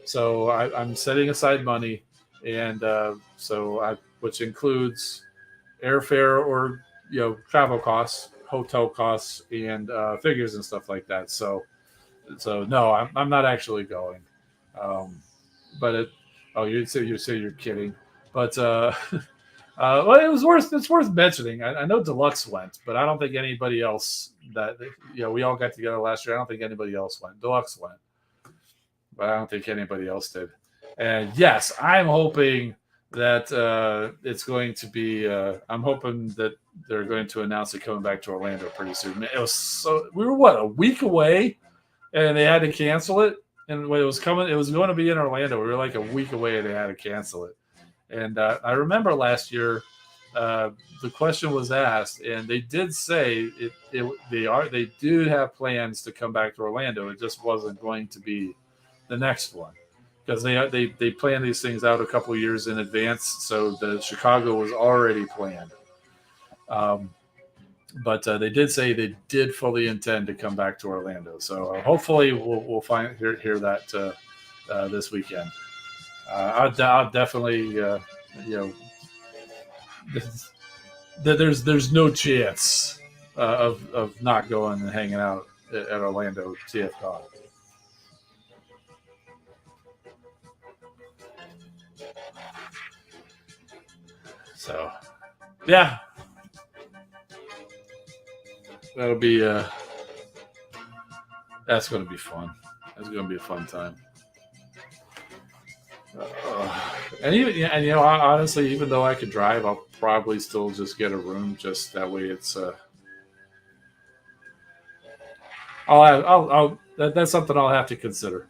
So I'm setting aside money, and which includes airfare or travel costs, hotel costs, and figures and stuff like that. So no, I'm not actually going. Um, but you say you're kidding, but well, it's worth mentioning. I know Deluxe went, but I don't think anybody else we all got together last year. I don't think anybody else went. Deluxe went, but I don't think anybody else did. And yes, I'm hoping that it's going to be. I'm hoping that they're going to announce it coming back to Orlando pretty soon. It was we were a week away, and they had to cancel it. And when it was coming, it was going to be in Orlando. We were like a week away, and they had to cancel it. And I remember last year, the question was asked, and they did say they do have plans to come back to Orlando. It just wasn't going to be the next one because they plan these things out a couple of years in advance. So the Chicago was already planned, but they did say they did fully intend to come back to Orlando. So hopefully we'll hear that this weekend. I'll definitely, there's no chance of not going and hanging out at Orlando TFCon. So, yeah, that'll be that's going to be fun. That's going to be a fun time. Honestly, even though I could drive, I'll probably still just get a room. Just that way, it's that's something I'll have to consider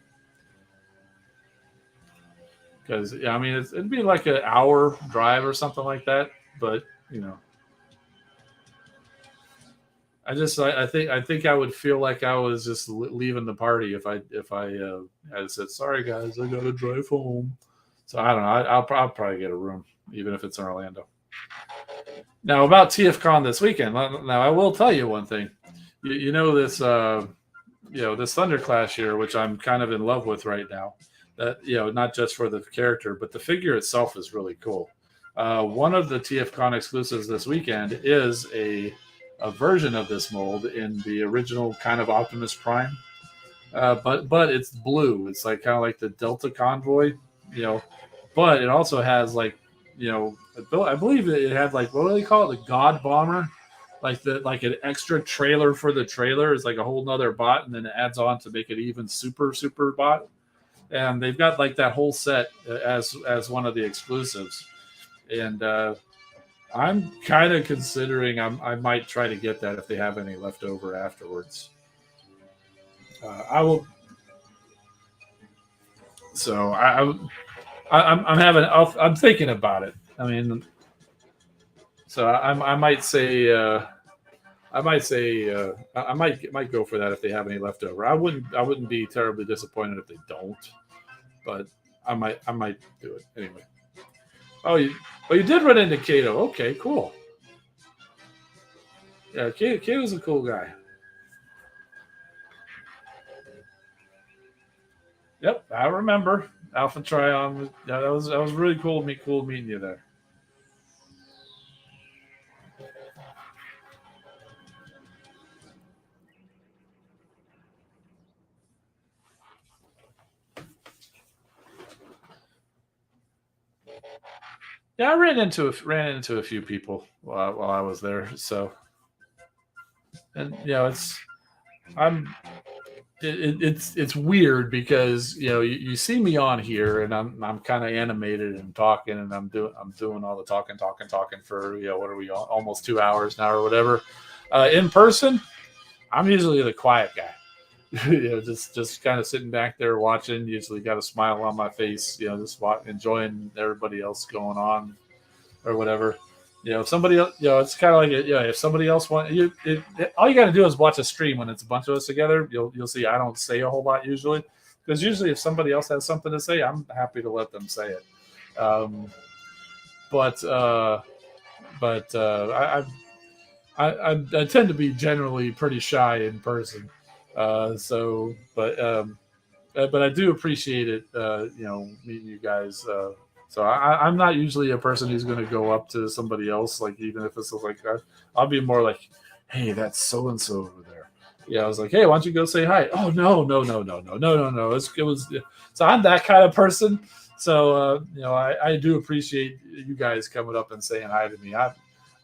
because I mean it'd be like an hour drive or something like that. But I think I would feel like I was just leaving the party if I had said sorry guys, I got to drive home. So I don't know. I'll probably get a room even if it's in Orlando. Now about TFCon this weekend. Now I will tell you one thing. This this Thunderclash here, which I'm kind of in love with right now. That not just for the character, but the figure itself is really cool. One of the TFCon exclusives this weekend is a version of this mold in the original kind of Optimus Prime, but it's blue. It's like kind of like the Delta Convoy, but it also has I believe it had what do they call it, the God Bomber, like an extra trailer for the trailer is like a whole nother bot, and then it adds on to make it even super bot. And they've got that whole set as one of the exclusives, and I'm kind of considering I might try to get that if they have any left over afterwards. I will. So I'm thinking about it. I mean, so I might say I might go for that if they have any left over. I wouldn't be terribly disappointed if they don't, but I might do it anyway. Oh, you did run into Kato. Okay, cool. Yeah, Kato's a cool guy. Yep, I remember Alpha Trion. Yeah, that was really cool. Cool meeting you there. Yeah, I ran into a few people while I was there. So, and it's I'm it's weird because you see me on here and I'm kind of animated and talking and I'm doing all the talking for what are we almost 2 hours now or whatever. In person, I'm usually the quiet guy. Just kind of sitting back there watching. Usually got a smile on my face. Just enjoying everybody else going on or whatever. If somebody else, it's kind of like if somebody else all you got to do is watch a stream when it's a bunch of us together. You'll see I don't say a whole lot usually, because usually if somebody else has something to say, I'm happy to let them say it. Um, but I tend to be generally pretty shy in person. But I do appreciate it. Meeting you guys. So I'm not usually a person who's going to go up to somebody else, like even if it's like I'll be more like, hey, that's so and so over there. Yeah, I was like, hey, why don't you go say hi? Oh no. It was so I'm that kind of person. So I do appreciate you guys coming up and saying hi to me.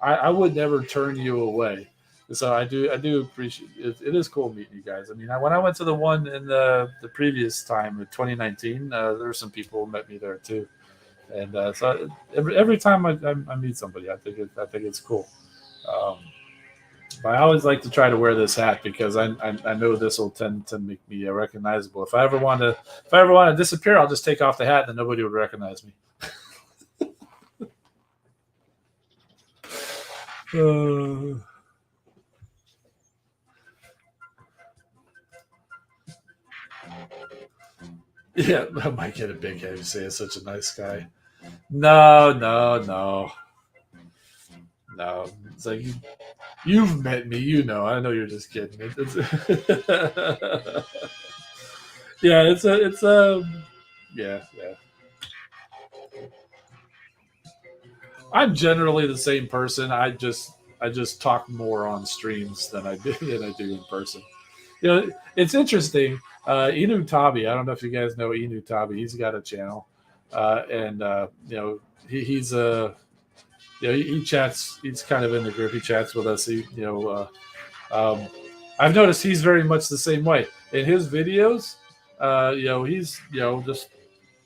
I would never turn you away. So I do appreciate it. It is cool meeting you guys. I mean, when I went to the one in the previous time, in 2019, there were some people who met me there too, and so every time I meet somebody, I think it's cool. Um, but I always like to try to wear this hat because I know this will tend to make me recognizable. If I ever want to disappear, I'll just take off the hat and then nobody would recognize me. Uh, yeah, I might get a big head. You say it's such a nice guy. No. It's like you've met me. I know you're just kidding. Yeah. Yeah. I'm generally the same person. I just talk more on streams than I do in person. It's interesting. Inu Tabi. I don't know if you guys know Inu Tabi. He's got a channel, and he's a he chats. He's kind of in the group. He chats with us. Um, I've noticed he's very much the same way in his videos. He's just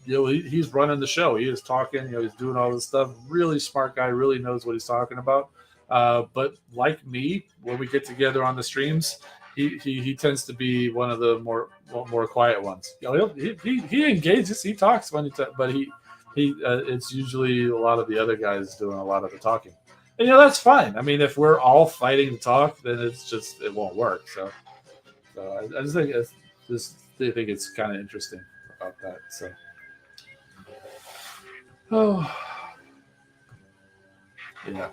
he's running the show. He is talking. He's doing all this stuff. Really smart guy. Really knows what he's talking about. But like me, when we get together on the streams, he tends to be one of the more quiet ones. He engages. He talks but he it's usually a lot of the other guys doing a lot of the talking. And that's fine. I mean, if we're all fighting to talk, then it won't work. So I just think I think it's kind of interesting about that. So yeah.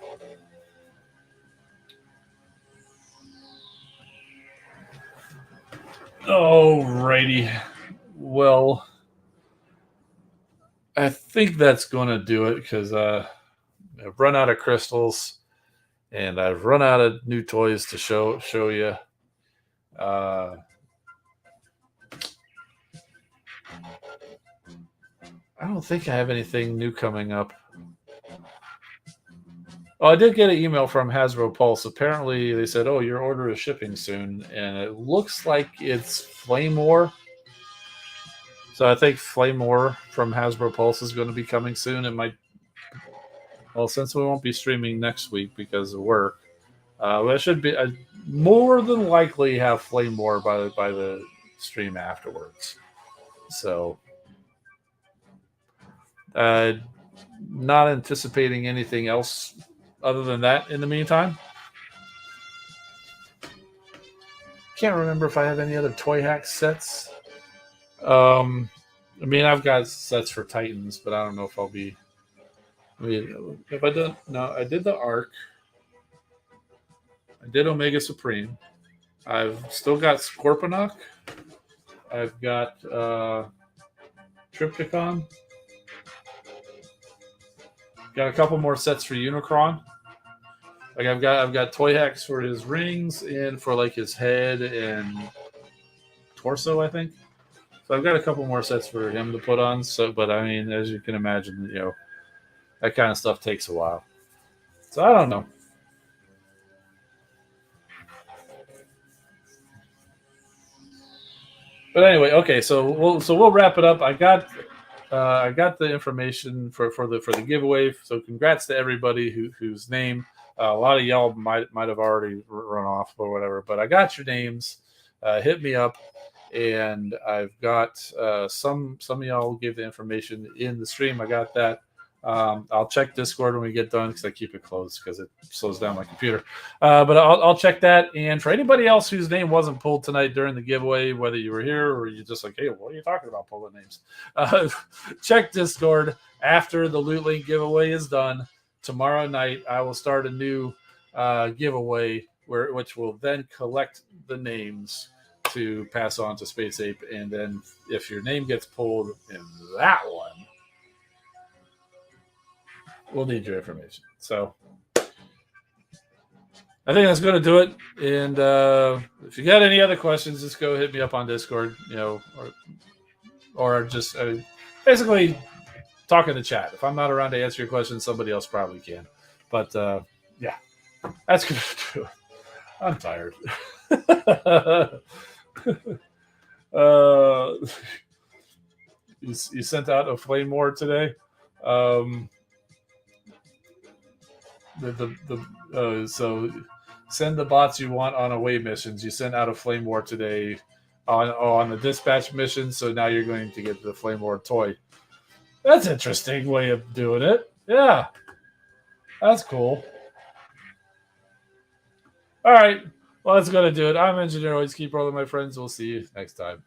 Alrighty. Well, I think that's going to do it because I've run out of crystals and I've run out of new toys to show you. Uh, I don't think I have anything new coming up. Oh, I did get an email from Hasbro Pulse. Apparently, they said, "Oh, your order is shipping soon," and it looks like it's Flame War. So I think Flame War from Hasbro Pulse is going to be coming soon. It might. Well, since we won't be streaming next week because of work, it should be more than likely have Flame War by the stream afterwards. So, not anticipating anything else other than that in the meantime. Can't remember if I have any other Toy Hack sets. I mean, I've got sets for Titans, but I don't know if I'll be. I mean, if I did, no, I did the Arc. I did Omega Supreme. I've still got Scorponok. I've got Triptychon. Got a couple more sets for Unicron. Like I've got toy hacks for his rings and for like his head and torso, I think. So I've got a couple more sets for him to put on. So, but I mean, as you can imagine, that kind of stuff takes a while. So I don't know. But anyway, okay. So we'll wrap it up. I got the information for the giveaway. So congrats to everybody whose name. A lot of y'all might have already run off or whatever, but I got your names. Hit me up, and I've got some of y'all gave the information in the stream. I got that. I'll check Discord when we get done because I keep it closed because it slows down my computer. But I'll check that. And for anybody else whose name wasn't pulled tonight during the giveaway, whether you were here or you just like, hey, what are you talking about pulling names? Check Discord after the Loot Link giveaway is done. Tomorrow night, I will start a new giveaway which will then collect the names to pass on to Space Ape. And then if your name gets pulled in that one, we'll need your information. So I think that's going to do it. And if you got any other questions, just go hit me up on Discord, or just basically talk in the chat. If I'm not around to answer your questions, somebody else probably can. But yeah, that's going to do it. I'm tired. You sent out a flame ward today. So send the bots you want on away missions. You sent out a flame war today on the dispatch mission, so now you're going to get the flame war toy. That's an interesting way of doing it. Yeah, that's cool. All right, well, that's going to do it. I'm Engineer Hoist. Keep rolling, my friends. We'll see you next time.